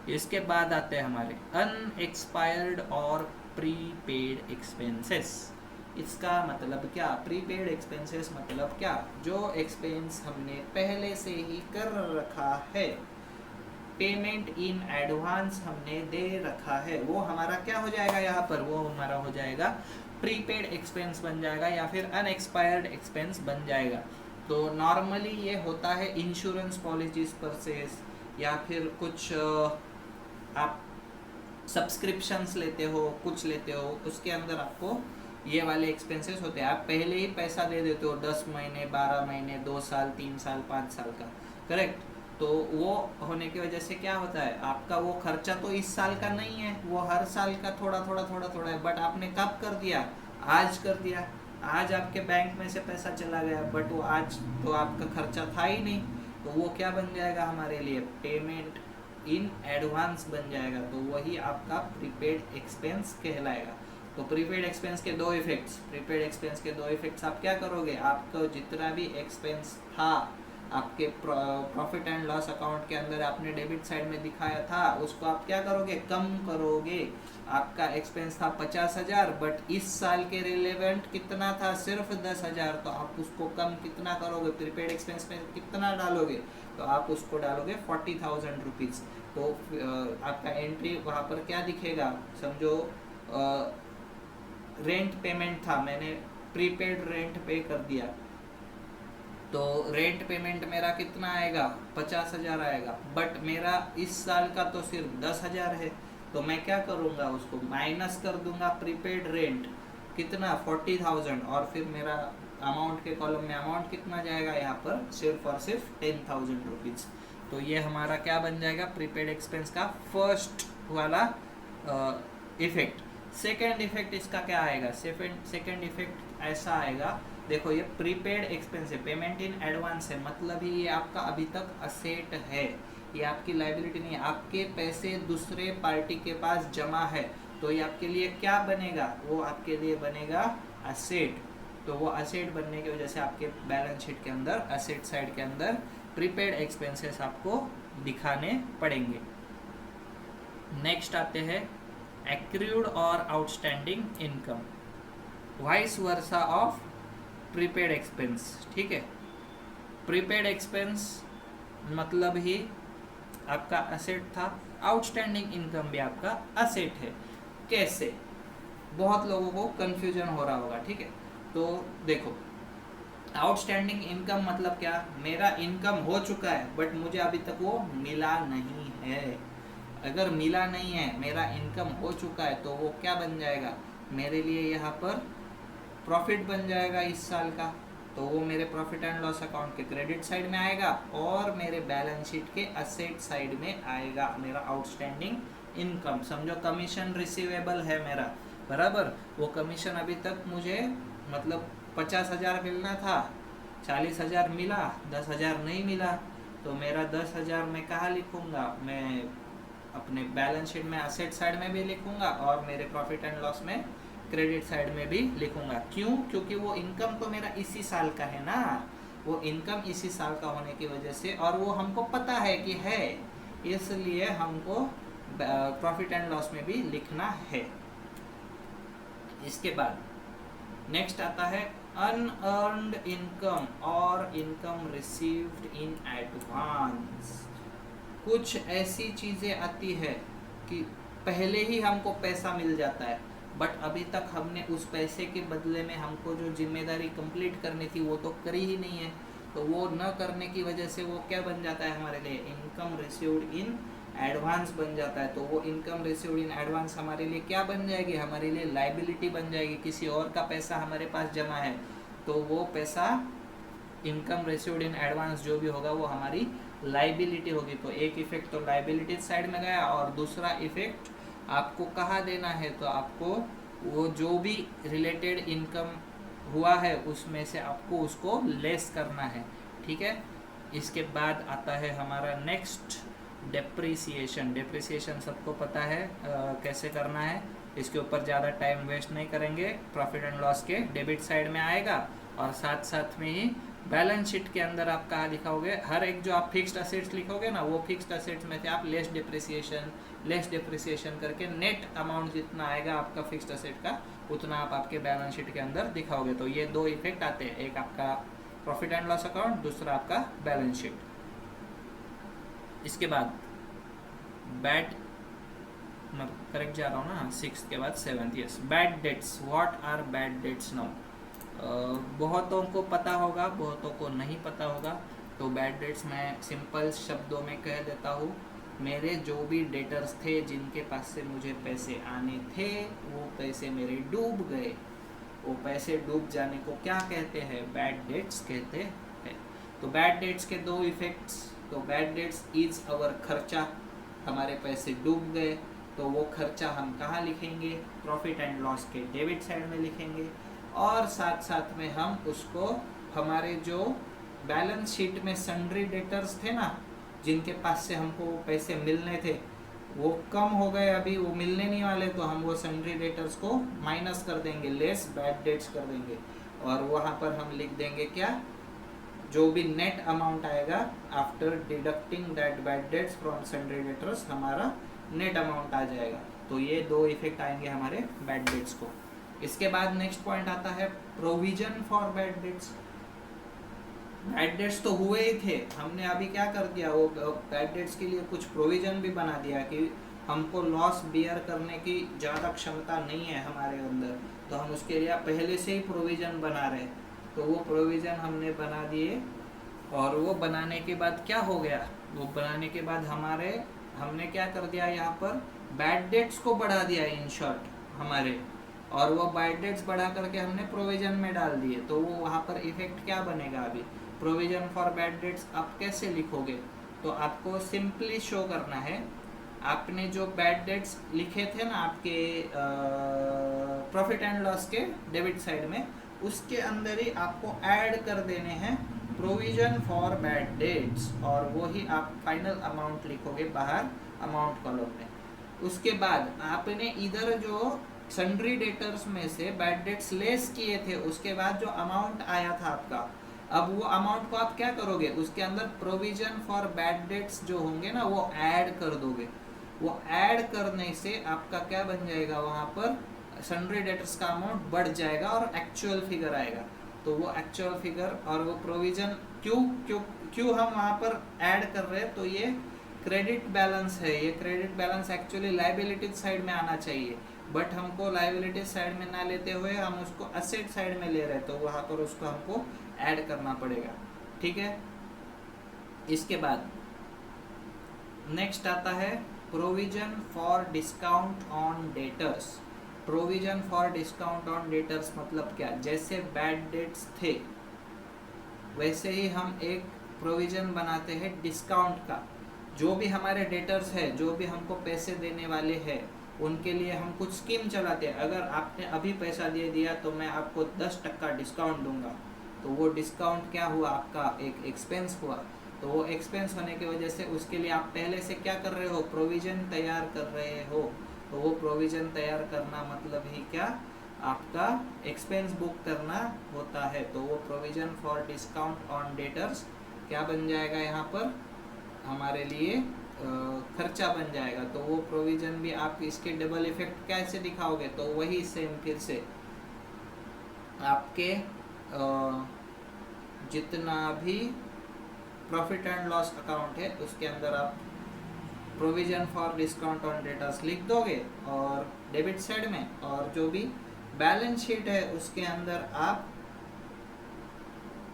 इसके बाद आते हैं हमारे अनएक्सपायर्ड और प्रीपेड एक्सपेंसेस। इसका मतलब क्या, प्रीपेड एक्सपेंसेस मतलब क्या, जो एक्सपेंस हमने पहले से ही कर रखा है, पेमेंट इन एडवांस हमने दे रखा है, वो हमारा क्या हो जाएगा यहाँ पर, वो हमारा हो जाएगा प्रीपेड एक्सपेंस बन जाएगा या फिर अनएक्सपायर्ड एक्सपेंस बन जाएगा। तो नॉर्मली ये होता है इंश्योरेंस पॉलिसीज परचेज, या फिर कुछ आप सब्सक्रिप्शंस लेते हो, कुछ लेते हो, उसके अंदर आपको ये वाले एक्सपेंसेस होते हैं। आप पहले ही पैसा दे देते हो 10 महीने, 12 महीने, 2 साल, 3 साल, 5 साल का, करेक्ट। तो वो होने की वजह से क्या होता है, आपका वो खर्चा तो इस साल का नहीं है, वो हर साल का थोड़ा थोड़ा है, बट आपने कब कर दिया, आज कर दिया, आज आपके बैंक में से पैसा चला गया, बट वो आज तो आपका खर्चा था ही नहीं, तो वो क्या बन जाएगा हमारे लिए, पेमेंट इन एडवांस बन जाएगा। तो वही आपका प्रीपेड एक्सपेंस कहलाएगा। तो प्रीपेड एक्सपेंस के 2 इफेक्ट्स, प्रीपेड एक्सपेंस के 2 इफेक्ट्स आप क्या करोगे, आपको जितना भी एक्सपेंस था आपके प्रॉफिट एंड लॉस अकाउंट के अंदर आपने डेबिट साइड में दिखाया था, उसको आप क्या करोगे, कम करोगे। आपका एक्सपेंस था 50,000, बट इस साल के रिलेवेंट कितना था, सिर्फ 10,000, तो आप उसको कम कितना करोगे, प्रीपेड एक्सपेंस में कितना डालोगे, तो आप उसको डालोगे 40,000 रुपीज़। तो आपका एंट्री वहाँ पर क्या दिखेगा, समझो रेंट पेमेंट था, मैंने प्रीपेड रेंट पे कर दिया, तो रेंट पेमेंट मेरा कितना आएगा, 50,000 आएगा, बट मेरा इस साल का तो सिर्फ 10,000 है। तो मैं क्या करूँगा, उसको माइनस कर दूंगा प्रीपेड रेंट कितना, 40,000, और फिर मेरा अमाउंट के कॉलम में अमाउंट कितना जाएगा यहाँ पर, सिर्फ और सिर्फ 10,000 रुपीज़। तो ये हमारा क्या बन जाएगा, प्रीपेड एक्सपेंस का फर्स्ट वाला इफेक्ट। सेकेंड इफेक्ट इसका क्या आएगा, सेकेंड इफेक्ट ऐसा आएगा, देखो ये प्रीपेड एक्सपेंस है, पेमेंट इन एडवांस है, मतलब ही ये आपका अभी तक असेट है, ये आपकी लाइबिलिटी नहीं है, आपके पैसे दूसरे पार्टी के पास जमा है, तो ये आपके लिए क्या बनेगा, वो आपके लिए बनेगा असेट। तो वो असेट बनने की वजह से आपके बैलेंस शीट के अंदर, असेट साइड के अंदर प्रीपेड एक्सपेंसेस आपको दिखाने पड़ेंगे। नेक्स्ट आते हैं एक्रूड और outstanding income, vice versa of prepaid expense. ठीक है, प्रीपेड एक्सपेंस मतलब ही आपका असेट था, आउटस्टैंडिंग इनकम भी आपका असेट है। कैसे, बहुत लोगों को कंफ्यूजन हो रहा होगा। ठीक है, तो देखो आउटस्टैंडिंग इनकम मतलब क्या, मेरा इनकम हो चुका है बट मुझे अभी तक वो मिला नहीं है। अगर मिला नहीं है, मेरा इनकम हो चुका है, तो वो क्या बन जाएगा, मेरे लिए यहाँ पर प्रॉफिट बन जाएगा इस साल का, तो वो मेरे प्रॉफिट एंड लॉस अकाउंट के क्रेडिट साइड में आएगा और मेरे बैलेंस शीट के असेट साइड में आएगा मेरा आउटस्टैंडिंग इनकम। समझो कमीशन रिसीवेबल है मेरा, बराबर, वो कमीशन अभी तक मुझे मतलब 50,000 मिलना था, 40,000 मिला, 10,000 नहीं मिला, तो मेरा 10,000 मैं कहाँ लिखूँगा, मैं अपने बैलेंस शीट में असेट साइड में भी लिखूँगा और मेरे प्रॉफिट एंड लॉस में क्रेडिट साइड में भी लिखूँगा। क्यों, क्योंकि वो इनकम तो मेरा इसी साल का है ना, वो इनकम इसी साल का होने की वजह से, और वो हमको पता है कि है, इसलिए हमको प्रॉफिट एंड लॉस में भी लिखना है। इसके बाद नेक्स्ट आता है अनअर्न्ड इनकम और इनकम रिसीव्ड इन एडवांस। कुछ ऐसी चीज़ें आती है कि पहले ही हमको पैसा मिल जाता है, बट अभी तक हमने उस पैसे के बदले में हमको जो जिम्मेदारी कंप्लीट करनी थी वो तो करी ही नहीं है, तो वो न करने की वजह से वो क्या बन जाता है हमारे लिए, इनकम रिसीव्ड इन एडवांस बन जाता है। तो वो इनकम रिसीव्ड इन एडवांस हमारे लिए क्या बन जाएगी, हमारे लिए लाइबिलिटी बन जाएगी। किसी और का पैसा हमारे पास जमा है, तो वो पैसा इनकम रिसीव्ड इन एडवांस जो भी होगा वो हमारी लाइबिलिटी होगी। तो एक इफेक्ट तो लाइबिलिटी साइड में गया, और दूसरा इफेक्ट आपको कहाँ देना है, तो आपको वो जो भी रिलेटेड इनकम हुआ है उसमें से आपको उसको लेस करना है। ठीक है, इसके बाद आता है हमारा नेक्स्ट डेप्रिसिएशन। डेप्रिसिएशन सबको पता है कैसे करना है, इसके ऊपर ज़्यादा टाइम वेस्ट नहीं करेंगे। प्रॉफिट एंड लॉस के डेबिट साइड में आएगा और साथ साथ में ही बैलेंस शीट के अंदर आप कहाँ लिखोगे, हर एक जो आप फिक्स्ड असेट्स लिखोगे ना, वो फिक्स्ड असेट्स में से आप लेस डेप्रिसिएशन करके नेट अमाउंट जितना आएगा आपका फिक्स्ड असेट का, उतना आप आपके बैलेंस शीट के अंदर दिखाओगे। तो ये दो इफेक्ट आते हैं, एक आपका प्रॉफिट एंड लॉस अकाउंट, दूसरा आपका बैलेंस शीट। इसके बाद बैड, मैं करेक्ट जा रहा हूँ ना, 6 के बाद 7, yes, bad debts. What are bad debts now? बहुतों को पता होगा, बहुतों को नहीं पता होगा। तो बैड डेट्स मैं सिंपल शब्दों में कह देता हूँ, मेरे जो भी डेटर्स थे जिनके पास से मुझे पैसे आने थे, वो पैसे मेरे डूब गए। वो पैसे डूब जाने को क्या कहते हैं, बैड डेट्स कहते हैं। तो बैड डेट्स के दो इफेक्ट्स, तो बैड डेट्स इज अवर खर्चा, हमारे पैसे डूब गए, तो वो खर्चा हम कहाँ लिखेंगे, प्रॉफिट एंड लॉस के डेबिट साइड में लिखेंगे, और साथ साथ में हम उसको हमारे जो बैलेंस शीट में सन्ड्री डेटर्स थे ना, जिनके पास से हमको पैसे मिलने थे, वो कम हो गए, अभी वो मिलने नहीं वाले, तो हम वो सन्ड्री डेटर्स को माइनस कर देंगे, लेस बैड डेट्स कर देंगे, और वहाँ पर हम लिख देंगे क्या, जो भी नेट अमाउंट आएगा after deducting that bad debts from sundry debtors, हमारा नेट अमाउंट आ जाएगा। तो ये दो इफेक्ट आएंगे हमारे बैड डेट्स को। इसके बाद नेक्स्ट पॉइंट आता है provision for bad debts. Bad debts तो हुए ही थे, हमने अभी क्या कर दिया, वो बैड डेट्स के लिए कुछ प्रोविजन भी बना दिया कि हमको लॉस बियर करने की ज़्यादा क्षमता नहीं है हमारे अंदर, तो हम उसके लिए पहले से ही प्रोविज़न बना रहे। तो वो प्रोविज़न हमने बना दिए, और वो बनाने के बाद क्या हो गया, वो बनाने के बाद हमने क्या कर दिया, यहाँ पर बैड डेट्स को बढ़ा दिया इन शॉर्ट हमारे, और वो बैड डेट्स बढ़ा करके हमने प्रोविज़न में डाल दिए। तो वो वहाँ पर इफेक्ट क्या बनेगा, अभी प्रोविज़न फॉर बैड डेट्स आप कैसे लिखोगे, तो आपको सिंपली शो करना है, आपने जो बैड डेट्स लिखे थे ना आपके प्रॉफिट एंड लॉस के डेबिट साइड में, उसके अंदर ही आपको ऐड कर देने हैं प्रोविजन फॉर बैड डेट्स, और वो ही आप फाइनल अमाउंट लिखोगे बाहर अमाउंट कॉलम में। उसके बाद आपने इधर जो सन्ड्री डेटर्स में से बैड डेट्स लेस किए थे, उसके बाद जो अमाउंट आया था आपका, अब वो अमाउंट को आप क्या करोगे, उसके अंदर प्रोविजन फॉर बैड डेट्स जो होंगे ना वो ऐड कर दोगे। वो ऐड करने से आपका क्या बन जाएगा, वहाँ पर सन्ड्री डेटर्स का अमाउंट बढ़ जाएगा और एक्चुअल फिगर आएगा। तो वो एक्चुअल फिगर और वो प्रोविजन क्यों हम वहाँ पर ऐड कर रहे हैं, तो ये क्रेडिट बैलेंस है। ये credit balance actually liabilities side में आना चाहिए, बट हमको लाइबिलिटीज साइड में ना लेते हुए हम उसको असेट साइड में ले रहे हैं, तो वहाँ पर उसको हमको ऐड करना पड़ेगा। ठीक है। इसके बाद नेक्स्ट आता है provision for discount on debtors. Provision for discount on debtors मतलब क्या, जैसे बैड डेट्स थे वैसे ही हम एक प्रोविजन बनाते हैं डिस्काउंट का। जो भी हमारे डेटर्स है, जो भी हमको पैसे देने वाले हैं, उनके लिए हम कुछ स्कीम चलाते हैं। अगर आपने अभी पैसा दे दिया तो मैं आपको 10% डिस्काउंट दूंगा, तो वो डिस्काउंट क्या हुआ, आपका एक एक्सपेंस हुआ। तो वो एक्सपेंस होने की वजह से उसके लिए आप पहले से क्या कर रहे हो, प्रोविज़न तैयार कर रहे हो। तो वो प्रोविज़न तैयार करना मतलब ही क्या, आपका एक्सपेंस बुक करना होता है। तो वो provision for discount on debtors क्या बन जाएगा, यहाँ पर हमारे लिए खर्चा बन जाएगा। तो वो प्रोविज़न भी आप इसके डबल इफेक्ट कैसे दिखाओगे, तो वही सेम फिर से आपके जितना भी प्रॉफिट एंड लॉस अकाउंट है उसके अंदर आप provision for discount on debtors लिख दोगे और डेबिट साइड में, और जो भी बैलेंस शीट है उसके अंदर आप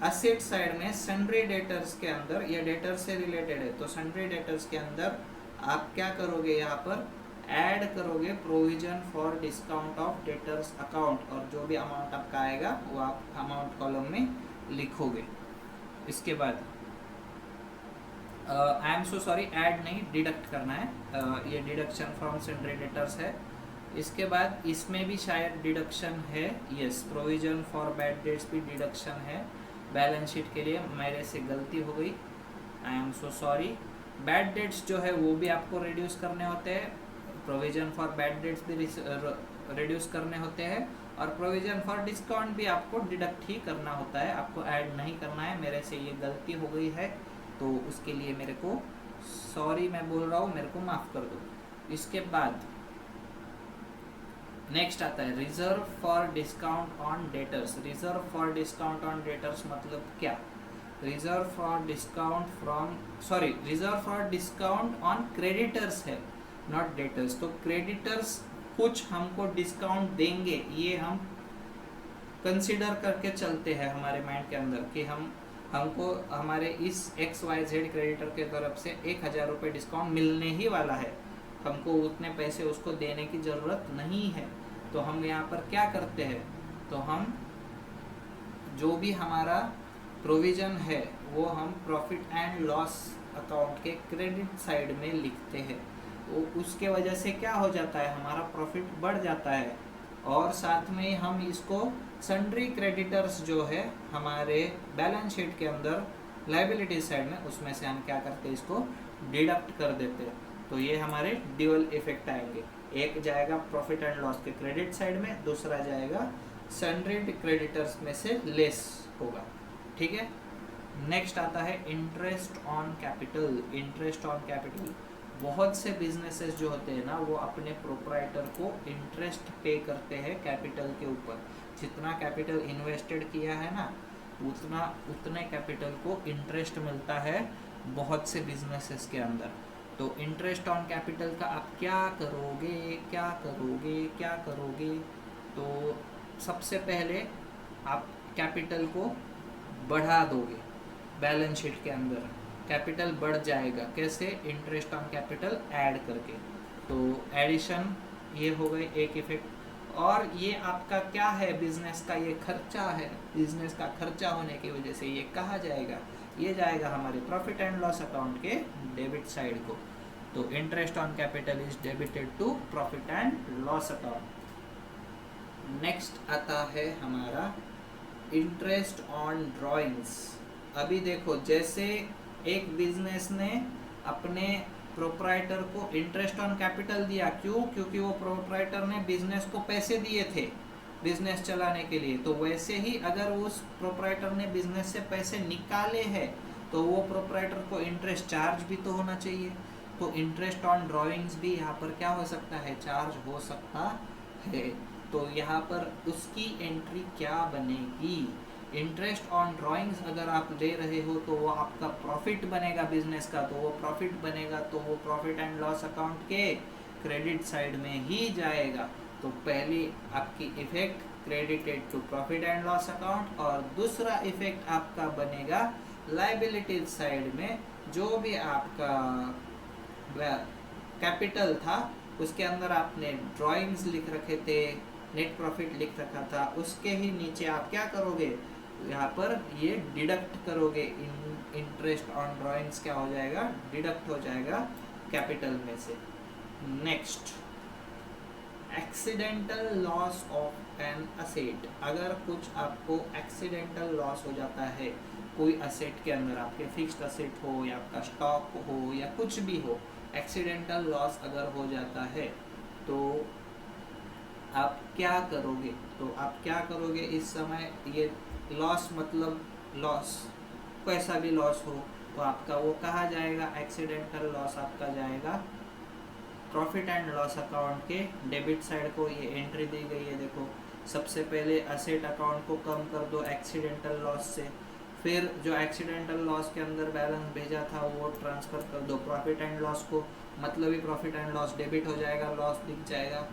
असेट साइड में सन्ड्री डेटर्स के अंदर, ये डेटर्स से रिलेटेड है, तो सन्ड्री डेटर्स के अंदर आप क्या करोगे, यहाँ पर ऐड करोगे provision for discount of debtors account, और जो भी अमाउंट आपका आएगा वो आप अमाउंट कॉलम में लिखोगे। इसके बाद I am so sorry, add नहीं, डिडक्ट करना है, ये डिडक्शन फ्रॉम सन्ड्री डेटर्स है। इसके बाद इसमें भी शायद डिडक्शन है, yes, provision for bad debts भी डिडक्शन है बैलेंस शीट के लिए, मेरे से गलती हो गई, I am so sorry. Bad debts जो है वो भी आपको रिड्यूस करने होते हैं, प्रोविजन फॉर बैड डेट्स भी रिड्यूस करने होते हैं, और प्रोविजन फॉर डिस्काउंट भी आपको डिडक्ट ही करना होता है, आपको ऐड नहीं करना है। मेरे से ये गलती हो गई है, तो उसके लिए मेरे को सॉरी मैं बोल रहा हूँ, मेरे को माफ़ कर दो। इसके बाद नेक्स्ट आता है reserve for discount on debtors. Reserve for discount on debtors मतलब क्या, reserve for discount on creditors है, नॉट डेटर्स। तो क्रेडिटर्स कुछ हमको डिस्काउंट देंगे, ये हम कंसिडर करके चलते हैं हमारे माइंड के अंदर कि हमको हमारे इस XYZ क्रेडिटर के तरफ से 1000 रुपये डिस्काउंट मिलने ही वाला है, हमको उतने पैसे उसको देने की ज़रूरत नहीं है। तो हम यहाँ पर क्या करते हैं, तो हम जो भी हमारा प्रोविज़न है वो हम प्रॉफिट एंड लॉस अकाउंट के क्रेडिट साइड में लिखते हैं। तो उसके वजह से क्या हो जाता है, हमारा प्रॉफिट बढ़ जाता है, और साथ में हम इसको सन्ड्री क्रेडिटर्स जो है हमारे बैलेंस शीट के अंदर लाइबिलिटी साइड में, उसमें से हम क्या करते हैं, इसको डिडक्ट कर देते हैं। तो ये हमारे ड्यूअल इफेक्ट आएंगे, एक जाएगा प्रॉफिट एंड लॉस के क्रेडिट साइड में, दूसरा जाएगा सन्ड्री क्रेडिटर्स में से लेस होगा। ठीक है। नेक्स्ट आता है interest on capital. Interest on capital, बहुत से बिजनेसेस जो होते हैं ना वो अपने प्रोप्राइटर को इंटरेस्ट पे करते हैं कैपिटल के ऊपर। जितना कैपिटल इन्वेस्टेड किया है ना उतने कैपिटल को इंटरेस्ट मिलता है बहुत से बिजनेसेस के अंदर। तो इंटरेस्ट ऑन कैपिटल का आप क्या करोगे, क्या करोगे, क्या करोगे? तो सबसे पहले आप कैपिटल को बढ़ा दोगे। बैलेंस शीट के अंदर कैपिटल बढ़ जाएगा। कैसे? इंटरेस्ट ऑन कैपिटल ऐड करके। तो एडिशन ये हो गई एक इफेक्ट। और ये आपका क्या है? बिजनेस का ये खर्चा है। बिजनेस का खर्चा होने की वजह से ये कहा जाएगा, ये जाएगा हमारे प्रॉफिट एंड लॉस अकाउंट के डेबिट साइड को। तो interest on capital is debited to profit and loss account. Next आता है हमारा इंटरेस्ट ऑन ड्रॉइंग्स। अभी देखो, जैसे एक बिजनेस ने अपने प्रोप्राइटर को इंटरेस्ट ऑन कैपिटल दिया, क्यों? क्योंकि वो प्रोप्राइटर ने बिजनेस को पैसे दिए थे बिजनेस चलाने के लिए। तो वैसे ही अगर उस प्रोप्राइटर ने बिजनेस से पैसे निकाले हैं तो वो प्रोप्राइटर को इंटरेस्ट चार्ज भी तो होना चाहिए। तो इंटरेस्ट ऑन ड्राइंग्स भी यहाँ पर क्या हो सकता है? चार्ज हो सकता है। तो यहाँ पर उसकी एंट्री क्या बनेगी? इंटरेस्ट ऑन ड्राइंग्स अगर आप ले रहे हो तो वो आपका प्रॉफिट बनेगा बिजनेस का। तो वो प्रॉफिट बनेगा तो वो प्रॉफिट एंड लॉस अकाउंट के क्रेडिट साइड में ही जाएगा। तो पहली आपकी effect credited to profit and loss account, और दूसरा इफेक्ट आपका बनेगा लायबिलिटीज साइड में। जो भी आपका कैपिटल था उसके अंदर आपने ड्राइंग्स लिख रखे थे, नेट प्रॉफिट लिख रखा था, उसके ही नीचे आप क्या करोगे? यहाँ पर ये डिडक्ट करोगे। इंटरेस्ट ऑन ड्राइंग्स क्या हो जाएगा? डिडक्ट हो जाएगा कैपिटल में से। Next, accidental loss of an asset. अगर कुछ आपको एक्सीडेंटल लॉस हो जाता है कोई असेट के अंदर, आपके फिक्स्ड असेट हो या आपका स्टॉक हो या कुछ भी हो, एक्सीडेंटल लॉस अगर हो जाता है तो आप क्या करोगे? तो आप क्या करोगे इस समय? ये लॉस मतलब लॉस, कैसा भी लॉस हो तो आपका वो कहा जाएगा, एक्सीडेंटल लॉस आपका जाएगा प्रॉफिट एंड लॉस अकाउंट के डेबिट साइड को। ये एंट्री दी गई है, देखो। सबसे पहले असेट अकाउंट को कम कर दो एक्सीडेंटल लॉस से, फिर जो एक्सीडेंटल लॉस के अंदर बैलेंस भेजा था वो ट्रांसफ़र कर दो प्रॉफिट एंड लॉस को। मतलब ही प्रॉफिट एंड लॉस डेबिट हो जाएगा, लॉस दिख जाएगा।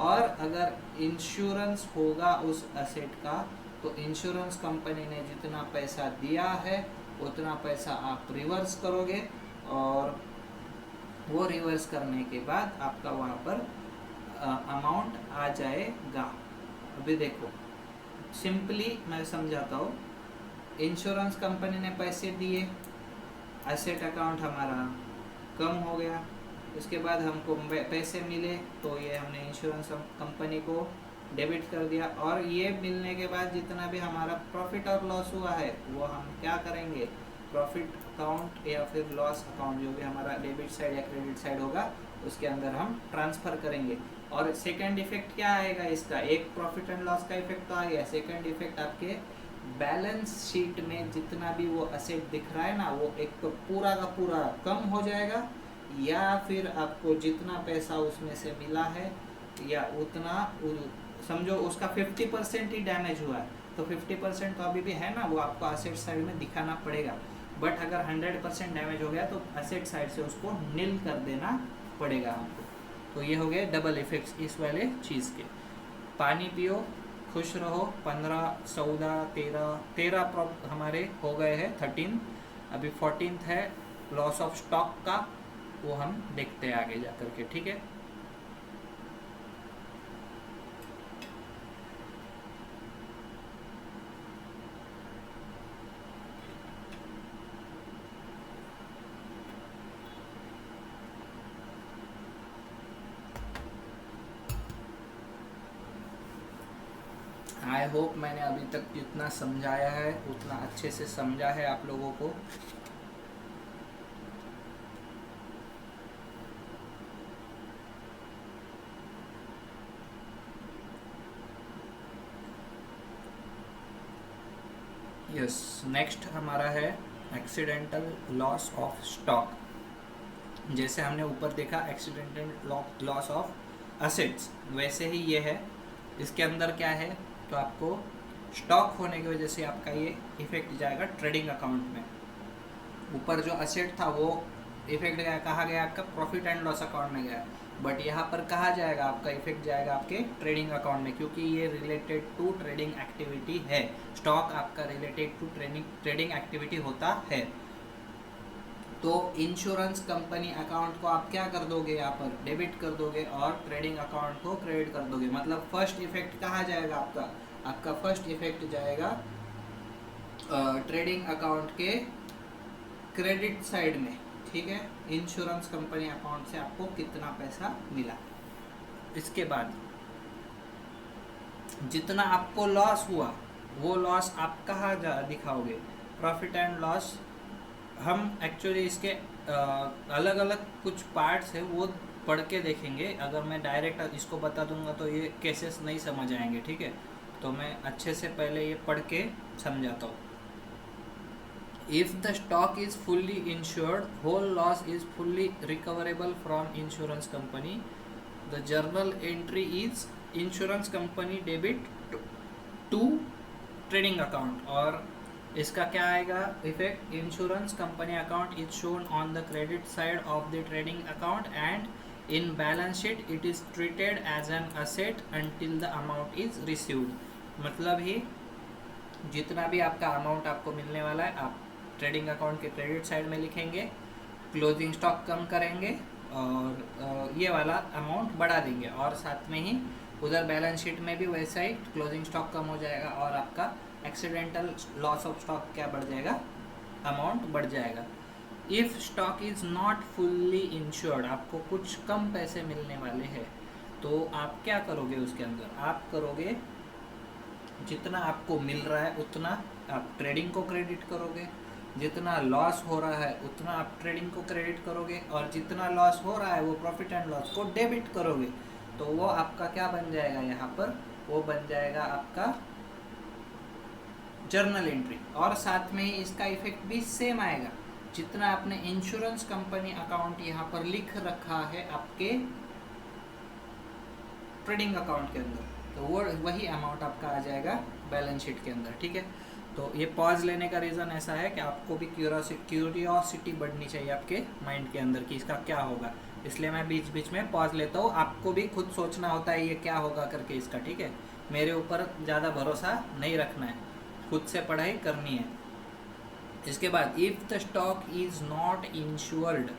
और अगर इंश्योरेंस होगा उस असेट का तो इंश्योरेंस कंपनी ने जितना पैसा दिया है उतना पैसा आप रिवर्स करोगे, और वो रिवर्स करने के बाद आपका वहाँ पर अमाउंट आ जाएगा। अभी देखो, सिंपली मैं समझाता हूँ। इंश्योरेंस कंपनी ने पैसे दिए, एसेट अकाउंट हमारा कम हो गया, उसके बाद हमको पैसे मिले तो ये हमने इंश्योरेंस कंपनी को डेबिट कर दिया, और ये मिलने के बाद जितना भी हमारा प्रॉफिट और लॉस हुआ है वो हम क्या करेंगे? प्रॉफिट अकाउंट या फिर लॉस अकाउंट, जो भी हमारा डेबिट साइड या क्रेडिट साइड होगा उसके अंदर हम ट्रांसफ़र करेंगे। और सेकंड इफेक्ट क्या आएगा इसका? एक प्रॉफिट एंड लॉस का इफेक्ट तो आ गया, सेकंड इफेक्ट आपके बैलेंस शीट में जितना भी वो असेट दिख रहा है ना वो एक तो पूरा का पूरा कम हो जाएगा, या फिर आपको जितना पैसा उसमें से मिला है या उतना समझो उसका 50% ही डैमेज हुआ है तो 50% तो अभी भी है ना, वो आपको असेट साइड में दिखाना पड़ेगा। बट अगर 100% डैमेज हो गया तो असेट साइड से उसको नील कर देना पड़ेगा हमको। तो ये हो गए डबल इफेक्ट्स इस वाले चीज़ के। पानी पियो, खुश रहो। 15, 14, 13 हमारे हो गए हैं, 13। अभी 14th है लॉस ऑफ स्टॉक का, वो हम देखते हैं आगे जा करके, ठीक है। आई होप मैंने अभी तक जितना समझाया है उतना अच्छे से समझा है आप लोगों को। यस, नेक्स्ट हमारा है एक्सीडेंटल लॉस ऑफ स्टॉक, जैसे हमने ऊपर देखा एक्सीडेंटल लॉस ऑफ असेट्स, वैसे ही ये है। इसके अंदर क्या है, तो आपको स्टॉक होने की वजह से आपका ये इफेक्ट जाएगा ट्रेडिंग अकाउंट में। ऊपर जो असेट था वो इफेक्ट गया, कहाँ गया, आपका प्रॉफिट एंड लॉस अकाउंट में गया, बट यहाँ पर कहाँ जाएगा, आपका इफेक्ट जाएगा आपके ट्रेडिंग अकाउंट में, क्योंकि ये रिलेटेड टू ट्रेडिंग एक्टिविटी है। स्टॉक आपका रिलेटेड टू ट्रेडिंग एक्टिविटी होता है। तो इंश्योरेंस कंपनी अकाउंट को आप क्या कर दोगे, यहाँ पर डेबिट कर दोगे और ट्रेडिंग अकाउंट को क्रेडिट कर दोगे। मतलब फर्स्ट इफेक्ट कहाँ जाएगा, आपका फर्स्ट इफेक्ट जाएगा ट्रेडिंग अकाउंट के क्रेडिट साइड में, ठीक है। इंश्योरेंस कंपनी अकाउंट से आपको कितना पैसा मिला। इसके बाद जितना आपको लॉस हुआ वो लॉस आप कहाँ दिखाओगे, प्रॉफिट एंड लॉस। हम एक्चुअली इसके अलग अलग कुछ पार्ट्स है वो पढ़ के देखेंगे। अगर मैं डायरेक्ट इसको बता दूंगा तो ये केसेस नहीं समझ आएंगे, ठीक है। तो मैं अच्छे से पहले ये पढ़ के समझाता हूँ। If the stock is fully insured, whole loss is fully recoverable from insurance company. The journal entry is insurance company debit to trading account, और इसका क्या आएगा effect, insurance company account is shown on the credit side of the trading account and in balance sheet it is treated as an asset until the amount is received. मतलब ही जितना भी आपका amount आपको मिलने वाला है आप ट्रेडिंग अकाउंट के क्रेडिट साइड में लिखेंगे, क्लोजिंग स्टॉक कम करेंगे और ये वाला अमाउंट बढ़ा देंगे, और साथ में ही उधर बैलेंस शीट में भी वैसा ही क्लोजिंग स्टॉक कम हो जाएगा और आपका एक्सीडेंटल लॉस ऑफ स्टॉक क्या बढ़ जाएगा, अमाउंट बढ़ जाएगा। If stock is not fully insured, आपको कुछ कम पैसे मिलने वाले हैं, तो आप क्या करोगे, उसके अंदर आप करोगे जितना आपको मिल रहा है उतना आप ट्रेडिंग को क्रेडिट करोगे, जितना लॉस हो रहा है उतना आप ट्रेडिंग को क्रेडिट करोगे, और जितना लॉस हो रहा है वो प्रॉफिट एंड लॉस को डेबिट करोगे। तो वो आपका क्या बन जाएगा, यहाँ पर वो बन जाएगा आपका जर्नल एंट्री, और साथ में ही इसका इफेक्ट भी सेम आएगा। जितना आपने इंश्योरेंस कंपनी अकाउंट यहाँ पर लिख रखा है आपके ट्रेडिंग अकाउंट के अंदर, तो वो वही अमाउंट आपका आ जाएगा बैलेंस शीट के अंदर, ठीक है। तो ये पॉज लेने का रीज़न ऐसा है कि आपको भी क्यूरियोसिटी बढ़नी चाहिए आपके माइंड के अंदर कि इसका क्या होगा, इसलिए मैं बीच बीच में पॉज लेता हूँ। आपको भी खुद सोचना होता है ये क्या होगा करके इसका, ठीक है। मेरे ऊपर ज़्यादा भरोसा नहीं रखना है, खुद से पढ़ाई करनी है। इसके बाद if the stock is not insured,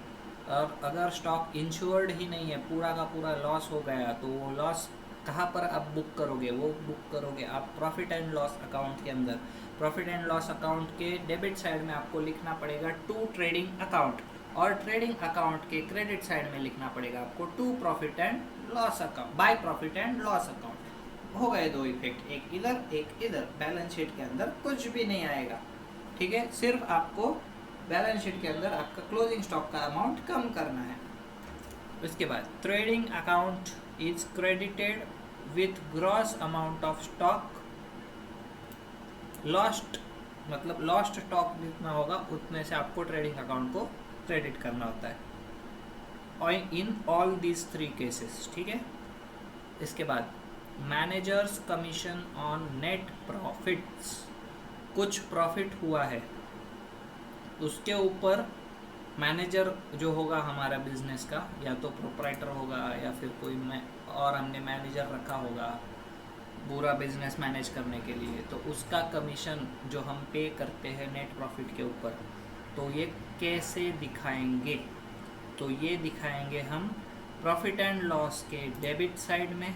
और अगर स्टॉक इंश्योर्ड ही नहीं है, पूरा का पूरा लॉस हो गया, तो वो लॉस कहाँ पर आप बुक करोगे, वो बुक करोगे आप प्रॉफिट एंड लॉस अकाउंट के अंदर। प्रॉफिट एंड लॉस अकाउंट के डेबिट साइड में आपको लिखना पड़ेगा टू ट्रेडिंग अकाउंट, और ट्रेडिंग अकाउंट के क्रेडिट साइड में लिखना पड़ेगा आपको to profit and loss account, by profit and loss account. हो गए दो इफेक्ट, एक इधर एक इधर। बैलेंस शीट के अंदर कुछ भी नहीं आएगा, ठीक है। सिर्फ आपको बैलेंस शीट के अंदर आपका क्लोजिंग स्टॉक का अमाउंट कम करना है। उसके बाद trading account is credited with gross amount of stock lost, मतलब लॉस्ट स्टॉक जितना होगा उतने से आपको ट्रेडिंग अकाउंट को क्रेडिट करना होता है, और in all these three cases, ठीक है। इसके बाद managers commission on net profits, कुछ प्रॉफिट हुआ है उसके ऊपर मैनेजर जो होगा हमारा बिजनेस का, या तो प्रोप्राइटर होगा या फिर कोई और हमने मैनेजर रखा होगा पूरा बिजनेस मैनेज करने के लिए, तो उसका कमीशन जो हम पे करते हैं नेट प्रॉफिट के ऊपर, तो ये कैसे दिखाएंगे, तो ये दिखाएंगे हम प्रॉफिट एंड लॉस के डेबिट साइड में,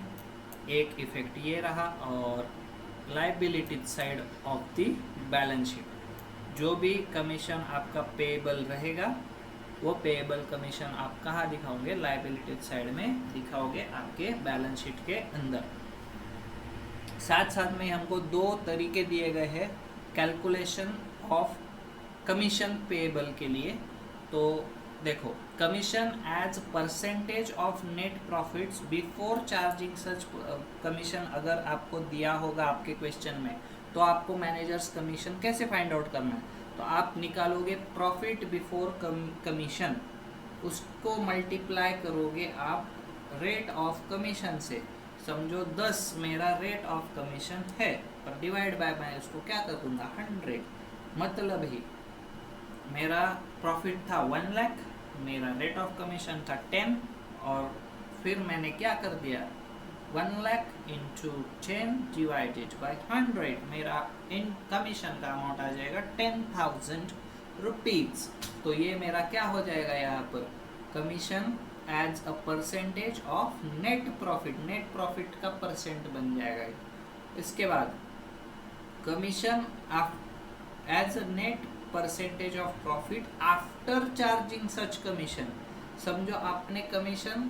एक इफेक्ट ये रहा, और liability side of the balance sheet जो भी कमीशन आपका पेएबल रहेगा वो पेएबल कमीशन आप कहाँ दिखाओगे, लाइबिलिटी साइड में दिखाओगे आपके बैलेंस शीट के अंदर। साथ साथ में हमको दो तरीके दिए गए हैं कैलकुलेशन ऑफ कमीशन पेएबल के लिए। तो देखो, commission as percentage of net profits before charging such commission अगर आपको दिया होगा आपके क्वेश्चन में, तो आपको मैनेजर्स कमीशन कैसे फाइंड आउट करना है। तो आप निकालोगे प्रॉफिट बिफोर कमीशन, उसको मल्टीप्लाई करोगे आप रेट ऑफ कमीशन से। समझो 10 मेरा रेट ऑफ कमीशन है, पर डिवाइड बाय मैं उसको क्या कर दूंगा 100। मतलब ही मेरा प्रॉफिट था 1 लाख, मेरा रेट ऑफ कमीशन था 10, और फिर मैंने क्या कर दिया 1 लाख इंटू 10 डिवाइडेड बाई 100, मेरा इन कमीशन का अमाउंट आ जाएगा 10,000 रुपीज। तो ये मेरा क्या हो जाएगा यहाँ पर commission as a percentage of net profit, net profit का परसेंट बन जाएगा। इसके बाद commission as a net percentage of profit after charging such commission. समझो आपने कमीशन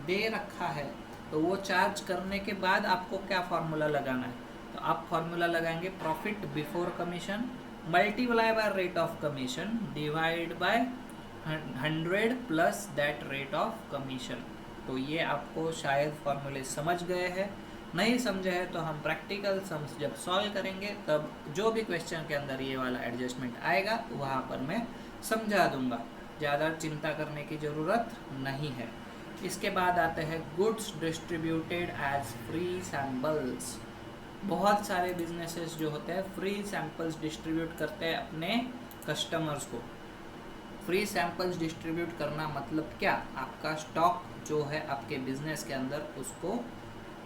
दे रखा है, तो वो चार्ज करने के बाद आपको क्या फॉर्मूला लगाना है, तो आप फॉर्मूला लगाएंगे profit before commission multiply by rate of commission divide by 100 plus that rate of commission. तो ये आपको शायद फॉर्मूले समझ गए हैं, नहीं समझे हैं तो हम प्रैक्टिकल सम्स जब सॉल्व करेंगे तब जो भी क्वेश्चन के अंदर ये वाला एडजस्टमेंट आएगा वहाँ पर मैं समझा दूंगा, ज़्यादा चिंता करने की ज़रूरत नहीं है। इसके बाद आते हैं goods distributed as free samples. बहुत सारे बिजनेसेस जो होते हैं फ्री सैम्पल्स डिस्ट्रीब्यूट करते हैं अपने कस्टमर्स को। फ्री सैम्पल्स डिस्ट्रीब्यूट करना मतलब क्या, आपका स्टॉक जो है आपके बिजनेस के अंदर उसको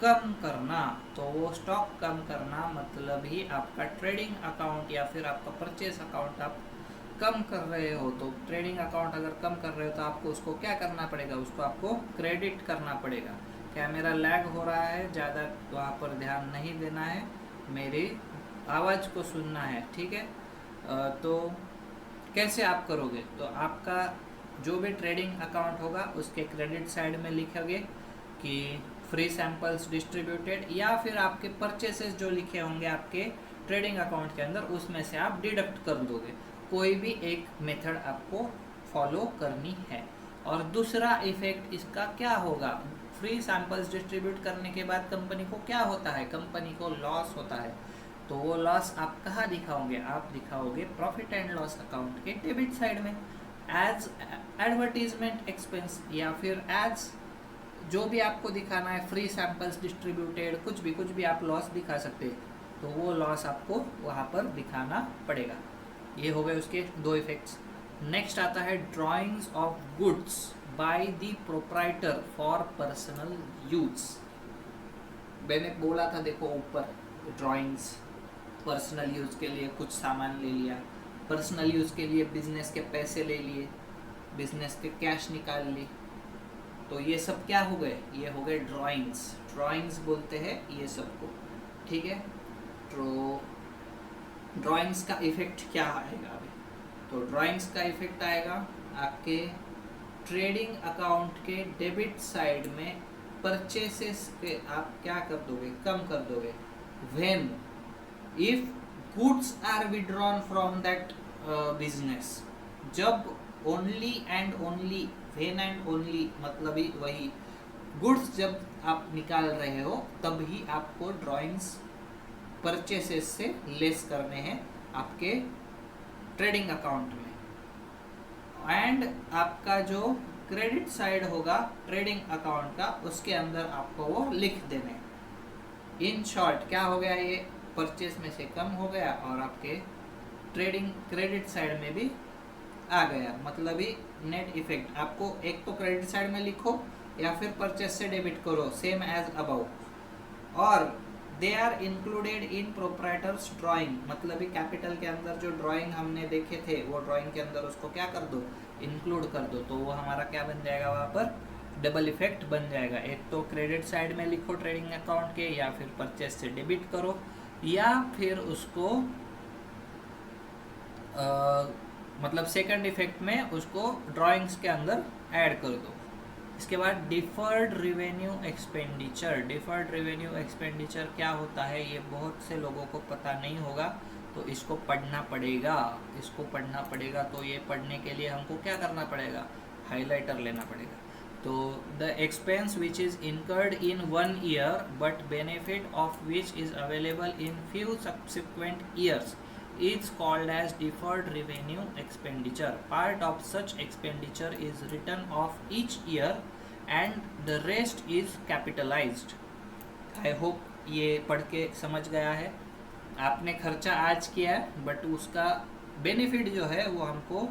कम करना। तो वो स्टॉक कम करना मतलब ही आपका ट्रेडिंग अकाउंट या फिर आपका परचेस अकाउंट आप कम कर रहे हो। तो ट्रेडिंग अकाउंट अगर कम कर रहे हो तो आपको उसको क्या करना पड़ेगा, उसको आपको क्रेडिट करना पड़ेगा। क्या मेरा लैग हो रहा है, ज़्यादा वहाँ पर ध्यान नहीं देना है, मेरी आवाज़ को सुनना है, ठीक है। तो कैसे आप करोगे, तो आपका जो भी ट्रेडिंग अकाउंट होगा उसके क्रेडिट साइड में लिखोगे कि फ्री सैम्पल्स डिस्ट्रीब्यूटेड, या फिर आपके परचेसेस जो लिखे होंगे आपके ट्रेडिंग अकाउंट के अंदर उसमें से आप डिडक्ट कर दोगे। कोई भी एक मेथड आपको फॉलो करनी है। और दूसरा इफेक्ट इसका क्या होगा, फ्री सैम्पल्स डिस्ट्रीब्यूट करने के बाद कंपनी को क्या होता है, कंपनी को लॉस होता है। तो वो लॉस आप कहाँ दिखाओगे, आप दिखाओगे प्रॉफिट एंड लॉस अकाउंट के डेबिट साइड में एज एडवर्टीजमेंट एक्सपेंस, या फिर एज जो भी आपको दिखाना है फ्री सैम्पल्स डिस्ट्रीब्यूटेड, कुछ भी आप लॉस दिखा सकते हैं, तो वो लॉस आपको वहाँ पर दिखाना पड़ेगा। ये हो गए उसके दो इफेक्ट्स। नेक्स्ट आता है drawings of goods by the proprietor for personal use. मैंने बोला था देखो ऊपर, ड्राइंग्स पर्सनल यूज के लिए कुछ सामान ले लिया, पर्सनल यूज के लिए बिजनेस के पैसे ले लिए, बिजनेस के कैश निकाल ली, तो ये सब क्या हो गए, ये हो गए ड्राइंग्स। ड्राइंग्स बोलते हैं ये सबको, ठीक है। तो ड्राइंग्स का इफेक्ट क्या आएगा अभी, तो ड्राइंग्स का इफेक्ट आएगा आपके ट्रेडिंग अकाउंट के डेबिट साइड में परचेसेस के आप क्या कर दोगे, कम कर दोगे। When if goods are withdrawn from that business, जब only and only, when and only मतलब ही वही गुड्स जब आप निकाल रहे हो तब ही आपको ड्राइंग्स परचेसेस से लेस करने हैं आपके ट्रेडिंग अकाउंट में। एंड आपका जो क्रेडिट साइड होगा ट्रेडिंग अकाउंट का, उसके अंदर आपको वो लिख देने। इन शॉर्ट क्या हो गया, ये परचेस में से कम हो गया और आपके ट्रेडिंग क्रेडिट साइड में भी आ गया। मतलब ही नेट इफेक्ट आपको एक तो क्रेडिट साइड में लिखो या फिर परचेस से डेबिट करो, सेम एज अबाउ। और they are included in proprietor's drawing, मतलब ही कैपिटल के अंदर जो ड्राइंग हमने देखे थे वो ड्राइंग के अंदर उसको क्या कर दो, इंक्लूड कर दो। तो वो हमारा क्या बन जाएगा, वहाँ पर डबल इफेक्ट बन जाएगा। एक तो क्रेडिट साइड में लिखो ट्रेडिंग अकाउंट के, या फिर परचेस से डेबिट करो, या फिर उसको मतलब सेकंड इफेक्ट में उसको ड्राइंग्स के अंदर ऐड कर दो। इसके बाद deferred revenue expenditure. Deferred revenue expenditure क्या होता है ये बहुत से लोगों को पता नहीं होगा, तो इसको पढ़ना पड़ेगा, इसको पढ़ना पड़ेगा। तो ये पढ़ने के लिए हमको क्या करना पड़ेगा, हाइलाइटर लेना पड़ेगा। तो the expense which is incurred in 1 year but benefit of which is available in few subsequent years is called as deferred revenue expenditure. Part of such expenditure is written off each year and the rest is capitalized. I hope ये पढ़ के समझ गया है. आपने खर्चा आज किया है बट उसका बेनिफिट जो है वो हमको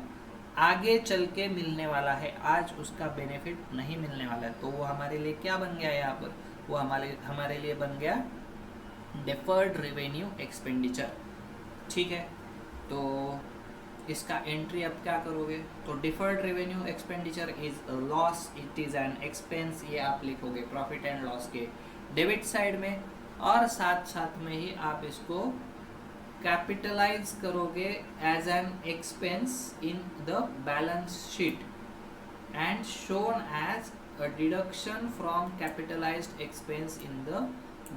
आगे चल के मिलने वाला है, आज उसका बेनिफिट नहीं मिलने वाला है. तो वो हमारे लिए क्या बन गया यहाँ पर, वो हमारे लिए बन गया डेफर्ड रेवेन्यू एक्सपेंडिचर. ठीक है, तो इसका एंट्री आप क्या करोगे, तो deferred revenue expenditure is a loss, it is an expense, ये आप लिखोगे प्रॉफिट एंड लॉस के डेबिट साइड में, और साथ साथ में ही आप इसको कैपिटलाइज करोगे as an expense in the balance sheet and shown as a deduction from capitalized expense in the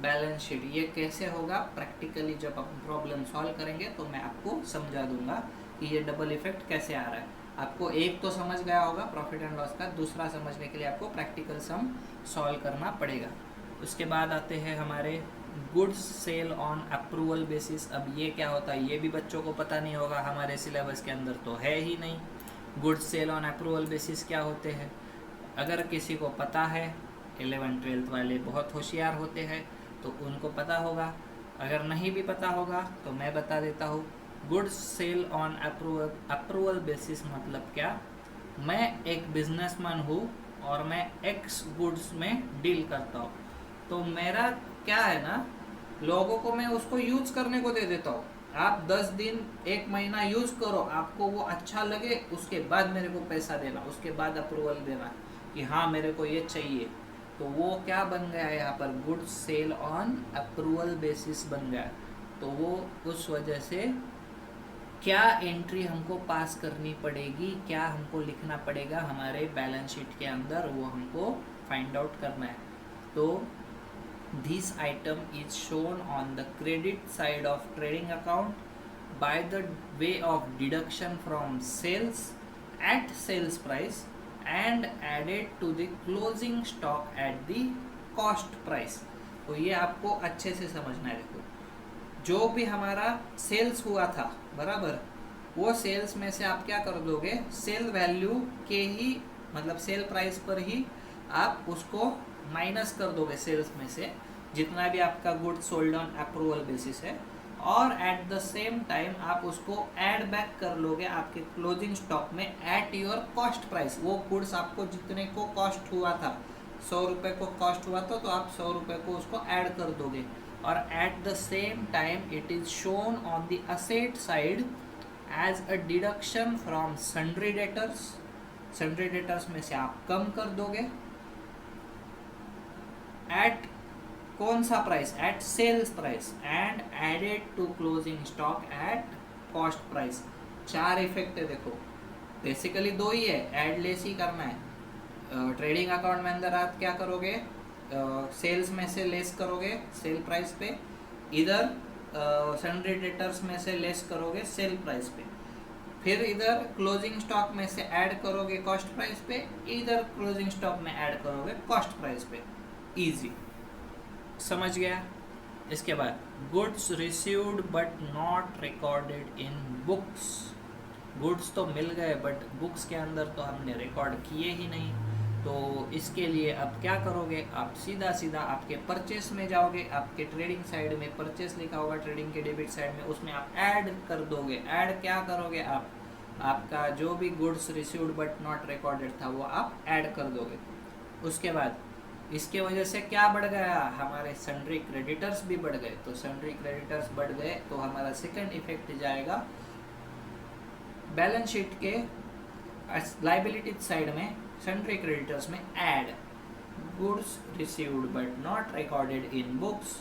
balance sheet. ये कैसे होगा प्रैक्टिकली जब आप प्रॉब्लम सॉल्व करेंगे तो मैं आपको समझा दूंगा कि ये डबल इफेक्ट कैसे आ रहा है. आपको एक तो समझ गया होगा प्रॉफिट एंड लॉस का, दूसरा समझने के लिए आपको प्रैक्टिकल सम सॉल्व करना पड़ेगा. उसके बाद आते हैं हमारे goods sale on approval basis. अब ये क्या होता है ये भी बच्चों को पता नहीं होगा, हमारे सिलेबस के अंदर तो है ही नहीं. Goods sale on approval basis क्या होते हैं, अगर किसी को पता है, 11th-12th वाले बहुत होशियार होते हैं तो उनको पता होगा, अगर नहीं भी पता होगा तो मैं बता देता हूँ. Goods sale on approval basis मतलब क्या, मैं एक बिजनेसमैन हूँ और मैं एक्स गुड्स में डील करता हूँ, तो मेरा क्या है ना, लोगों को मैं उसको यूज करने को दे देता हूँ. आप 10 दिन 1 महीना यूज करो, आपको वो अच्छा लगे, उसके बाद मेरे को पैसा देना, उसके बाद अप्रूवल देना कि हाँ मेरे को ये चाहिए. तो वो क्या बन गया है यहाँ पर, goods sale on approval basis बन गया. तो वो उस वजह से क्या एंट्री हमको पास करनी पड़ेगी, क्या हमको लिखना पड़ेगा हमारे बैलेंस शीट के अंदर, वो हमको फाइंड आउट करना है. तो this item is shown on the credit side of trading account by the way of deduction from sales at sales price and added to the closing stock at the cost price. तो ये आपको अच्छे से समझना है. देखो जो भी हमारा सेल्स हुआ था बराबर, वो सेल्स में से आप क्या कर दोगे, सेल वैल्यू के ही मतलब सेल प्राइस पर ही आप उसको माइनस कर दोगे सेल्स में से जितना भी आपका good sold on approval basis है, और एट द सेम टाइम आप उसको ऐड बैक कर लोगे आपके क्लोजिंग स्टॉक में एट योर कॉस्ट प्राइस. वो गुड्स आपको जितने को कॉस्ट हुआ था, 100 रुपये को कॉस्ट हुआ था, तो आप 100 रुपये को उसको ऐड कर दोगे, और at the same time it is shown on the asset side as a deduction from sundry debtors. Sundry debtors में से आप कम कर दोगे एट कौन सा price, at sales price, and added to closing stock at cost price. 4 effect है. देखो बेसिकली 2 ही है, एड लेस ही करना है. ट्रेडिंग अकाउंट में अंदर आप क्या करोगे, सेल्स में से लेस करोगे सेल प्राइस पे, इधर सन्ड्री डेटर्स में से लेस करोगे सेल प्राइस पे, फिर इधर क्लोजिंग स्टॉक में से ऐड करोगे कॉस्ट प्राइस पे, इधर क्लोजिंग स्टॉक में ऐड करोगे कॉस्ट प्राइस पे. इजी, समझ गया. इसके बाद goods received but not recorded in books. Goods तो मिल गए बट बुक्स के अंदर तो हमने रिकॉर्ड किए ही नहीं. तो इसके लिए अब क्या करोगे, आप सीधा सीधा आपके परचेस में जाओगे, आपके ट्रेडिंग साइड में परचेस लिखा होगा ट्रेडिंग के डेबिट साइड में, उसमें आप ऐड कर दोगे. ऐड क्या करोगे आप, आपका जो भी goods received but not recorded था वो आप ऐड कर दोगे. उसके बाद इसके वजह से क्या बढ़ गया, हमारे सन्ड्री क्रेडिटर्स भी बढ़ गए. तो सन्ड्री क्रेडिटर्स बढ़ गए तो हमारा सेकंड इफेक्ट जाएगा बैलेंस शीट के लाइबिलिटी साइड में, सन्ड्री क्रेडिटर्स में add goods received but not recorded in books.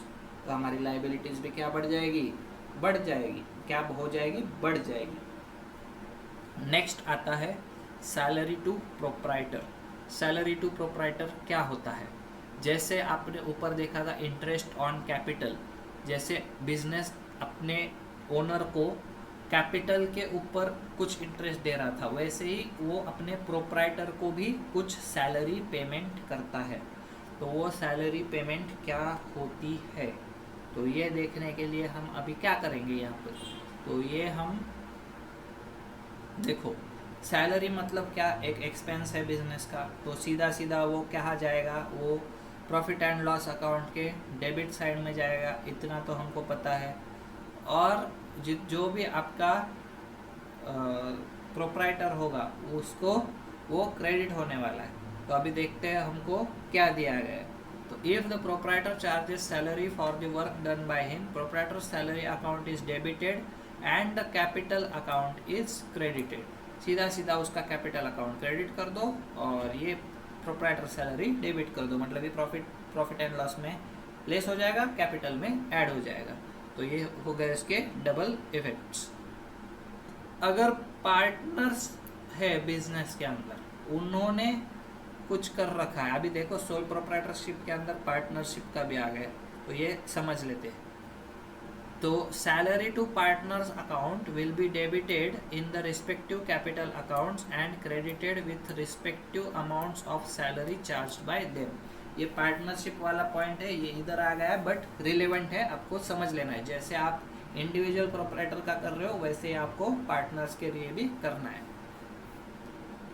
तो हमारी लाइबिलिटीज भी क्या बढ़ जाएगी, बढ़ जाएगी. क्या हो जाएगी, बढ़ जाएगी. नेक्स्ट आता है salary to proprietor. Salary to proprietor क्या होता है, जैसे आपने ऊपर देखा था इंटरेस्ट ऑन कैपिटल, जैसे बिजनेस अपने ओनर को कैपिटल के ऊपर कुछ इंटरेस्ट दे रहा था, वैसे ही वो अपने प्रोप्राइटर को भी कुछ सैलरी पेमेंट करता है. तो वो सैलरी पेमेंट क्या होती है, तो ये देखने के लिए हम अभी क्या करेंगे, यहाँ पर तो ये हम देखो, सैलरी मतलब क्या, एक एक्सपेंस है बिजनेस का, तो सीधा सीधा वो क्या जाएगा, वो प्रॉफिट एंड लॉस अकाउंट के डेबिट साइड में जाएगा, इतना तो हमको पता है। और जो भी आपका प्रोप्राइटर होगा उसको वो क्रेडिट होने वाला है। तो अभी देखते हैं हमको क्या दिया गया है। तो if the proprietor charges salary for the work done by him, proprietor salary account is debited and the capital account is credited. सीधा सीधा उसका कैपिटल अकाउंट क्रेडिट कर दो और ये प्रोप्राइटर सैलरी डेबिट कर दो, मतलब ये प्रॉफिट एंड लॉस में लेस हो जाएगा, कैपिटल में ऐड हो जाएगा। तो ये हो गए इसके डबल इफेक्ट्स। अगर पार्टनर्स है बिजनेस के अंदर, उन्होंने कुछ कर रखा है, अभी देखो सोल प्रोप्राइटरशिप के अंदर पार्टनरशिप का भी आ गया, तो ये समझ लेते हैं। तो salary to partners account will be debited in the respective capital accounts and credited with respective amounts of salary charged by them. ये पार्टनरशिप वाला पॉइंट है, ये इधर आ गया है बट रिलेवेंट है, आपको समझ लेना है। जैसे आप इंडिविजुअल प्रोप्राइटर का कर रहे हो वैसे ही आपको पार्टनर्स के लिए भी करना है।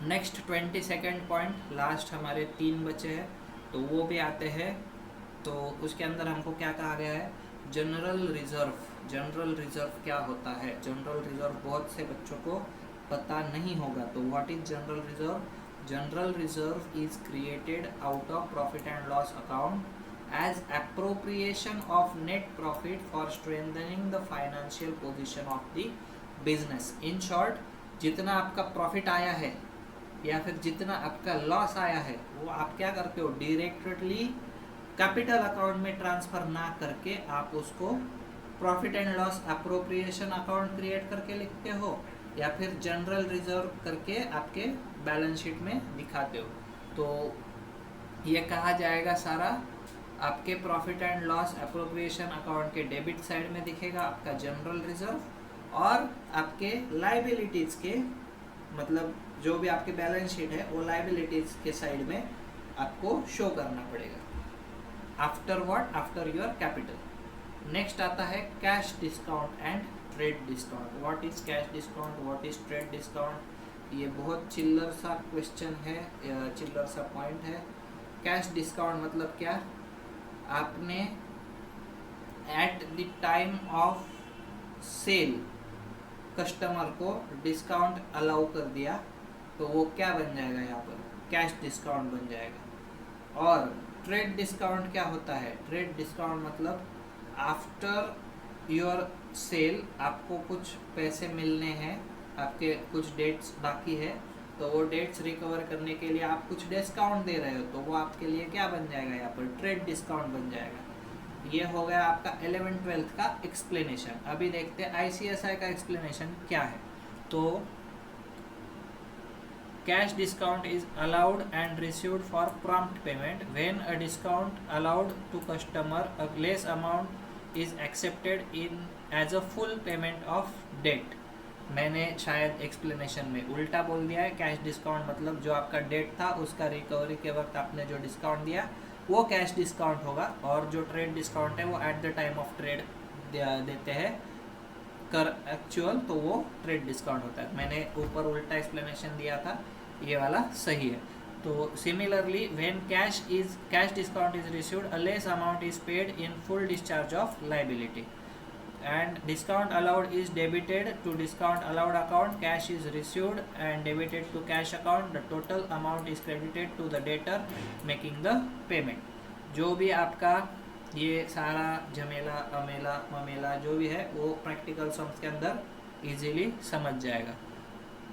नेक्स्ट 22nd पॉइंट, लास्ट हमारे 3 बचे हैं, तो वो भी आते हैं। तो उसके अंदर हमको क्या कहा गया है, जनरल रिजर्व। जनरल रिजर्व क्या होता है, जनरल रिजर्व बहुत से बच्चों को पता नहीं होगा। तो what is general reserve? General reserve is created out of profit and loss account as appropriation of net profit for strengthening the financial position of the business. In short, जितना आपका प्रॉफिट आया है या फिर जितना आपका लॉस आया है वो आप क्या करते हो, डायरेक्टली कैपिटल अकाउंट में ट्रांसफर ना करके आप उसको profit and loss appropriation account create करके लिखते हो या फिर जनरल रिजर्व करके आपके बैलेंस शीट में दिखाते हो। तो ये कहा जाएगा सारा आपके profit and loss appropriation account के डेबिट साइड में दिखेगा आपका जनरल रिजर्व, और आपके लाइबिलिटीज के, मतलब जो भी आपके बैलेंस शीट है वो लाइबिलिटीज के साइड में आपको शो करना पड़ेगा। After what? After your capital. Next आता है cash discount and trade discount. What is cash discount, what is trade discount? ये बहुत चिल्लर सा क्वेश्चन है, चिल्लर सा पॉइंट है। कैश डिस्काउंट मतलब क्या, आपने at the time of sale customer को डिस्काउंट अलाउ कर दिया, तो वो क्या बन जाएगा, यहाँ पर कैश डिस्काउंट बन जाएगा। और ट्रेड डिस्काउंट क्या होता है? ट्रेड डिस्काउंट मतलब आफ्टर योर सेल आपको कुछ पैसे मिलने हैं, आपके कुछ डेट्स बाकी है, तो वो डेट्स रिकवर करने के लिए आप कुछ डिस्काउंट दे रहे हो, तो वो आपके लिए क्या बन जाएगा, यहाँ पर ट्रेड डिस्काउंट बन जाएगा। ये हो गया आपका 11th-12th का एक्सप्लेनेशन। अभी देखते हैं ICSI का एक्सप्लेनेशन क्या है। तो cash discount is allowed and received for prompt payment when a discount allowed to customer a less amount is accepted in as a full payment of debt. मैंने शायद एक्सप्लेनेशन में उल्टा बोल दिया है। कैश डिस्काउंट मतलब जो आपका डेट था उसका रिकवरी के वक्त आपने जो डिस्काउंट दिया वो कैश डिस्काउंट होगा, और जो ट्रेड डिस्काउंट है वो eight the time of trade देते हैं कर एक्चुअल, तो वो ट्रेड डिस्काउंट होता है। मैंने ऊपर उल्टा एक्सप्लेनेशन दिया था, ये वाला सही है। तो similarly when cash discount is received a less amount is paid in full discharge of liability and discount allowed is debited to discount allowed account, cash is received and debited to cash account, the total amount is credited to the debtor making the payment। जो भी आपका ये सारा झमेला अमेला ममेला जो भी है वो प्रैक्टिकल सम्स के अंदर इजीली समझ जाएगा।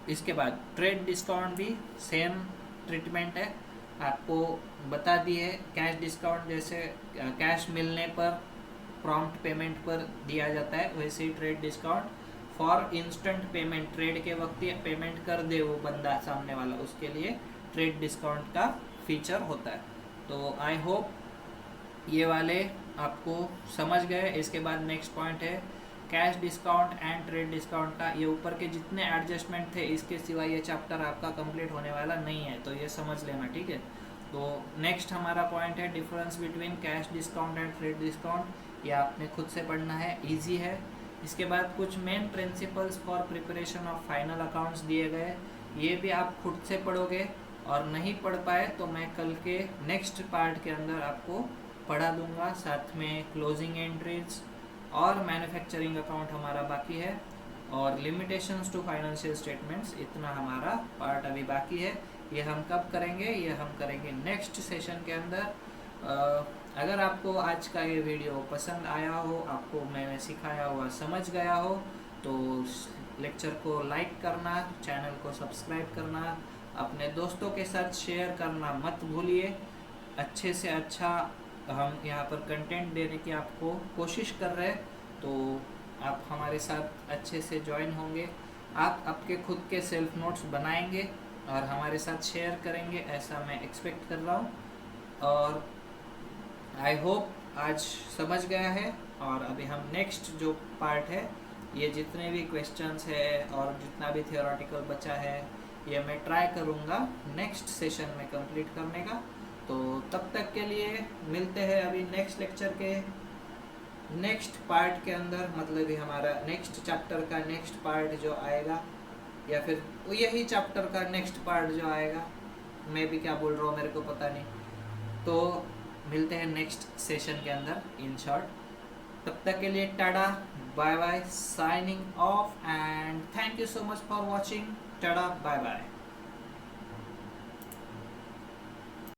इसके बाद ट्रेड डिस्काउंट भी सेम ट्रीटमेंट है, आपको बता दी है। कैश डिस्काउंट जैसे कैश मिलने पर प्रॉम्प्ट पेमेंट पर दिया जाता है, वैसे ही trade discount for instant payment, trade के वक्त ही पेमेंट कर दे वो बंदा सामने वाला, उसके लिए ट्रेड डिस्काउंट का फीचर होता है। तो आई होप ये वाले आपको समझ गए। इसके बाद नेक्स्ट पॉइंट है cash discount and trade discount का। ये ऊपर के जितने एडजस्टमेंट थे इसके सिवा ये चैप्टर आपका कंप्लीट होने वाला नहीं है, तो ये समझ लेना, ठीक है। तो नेक्स्ट हमारा पॉइंट है difference between cash discount and trade discount. ये आपने खुद से पढ़ना है, इजी है। इसके बाद कुछ main principles for preparation of final accounts दिए गए, ये भी आप खुद से पढ़ोगे, और नहीं पढ़ पाए तो मैं कल के नेक्स्ट पार्ट के अंदर आपको पढ़ा दूंगा। साथ में क्लोजिंग एंट्रीज और मैन्युफैक्चरिंग अकाउंट हमारा बाकी है, और लिमिटेशंस टू फाइनेंशियल स्टेटमेंट्स, इतना हमारा पार्ट अभी बाकी है। ये हम कब करेंगे? ये हम करेंगे नेक्स्ट सेशन के अंदर। अगर आपको आज का ये वीडियो पसंद आया हो, आपको मैंने सिखाया हुआ समझ गया हो, तो लेक्चर को लाइक करना, चैनल को सब्सक्राइब करना, अपने दोस्तों के साथ शेयर करना मत भूलिए। अच्छे से अच्छा हम यहाँ पर कंटेंट देने की आपको कोशिश कर रहे हैं, तो आप हमारे साथ अच्छे से ज्वाइन होंगे। आप आपके खुद के सेल्फ नोट्स बनाएंगे और हमारे साथ शेयर करेंगे, ऐसा मैं एक्सपेक्ट कर रहा हूँ। और आई होप आज समझ गया है। और अभी हम नेक्स्ट जो पार्ट है, ये जितने भी क्वेश्चंस है और जितना भी थियोरेटिकल बचा है, ये मैं ट्राई करूँगा नेक्स्ट सेशन में कंप्लीट करने का। तो तब तक के लिए मिलते हैं अभी नेक्स्ट लेक्चर के नेक्स्ट पार्ट के अंदर, मतलब ये हमारा नेक्स्ट चैप्टर का नेक्स्ट पार्ट जो आएगा, या फिर यही चैप्टर का नेक्स्ट पार्ट जो आएगा, मैं भी क्या बोल रहा हूँ मेरे को पता नहीं। तो मिलते हैं नेक्स्ट सेशन के अंदर इन शॉर्ट। तब तक के लिए tata bye bye, signing off, and thank you so much for watching. Tata bye bye.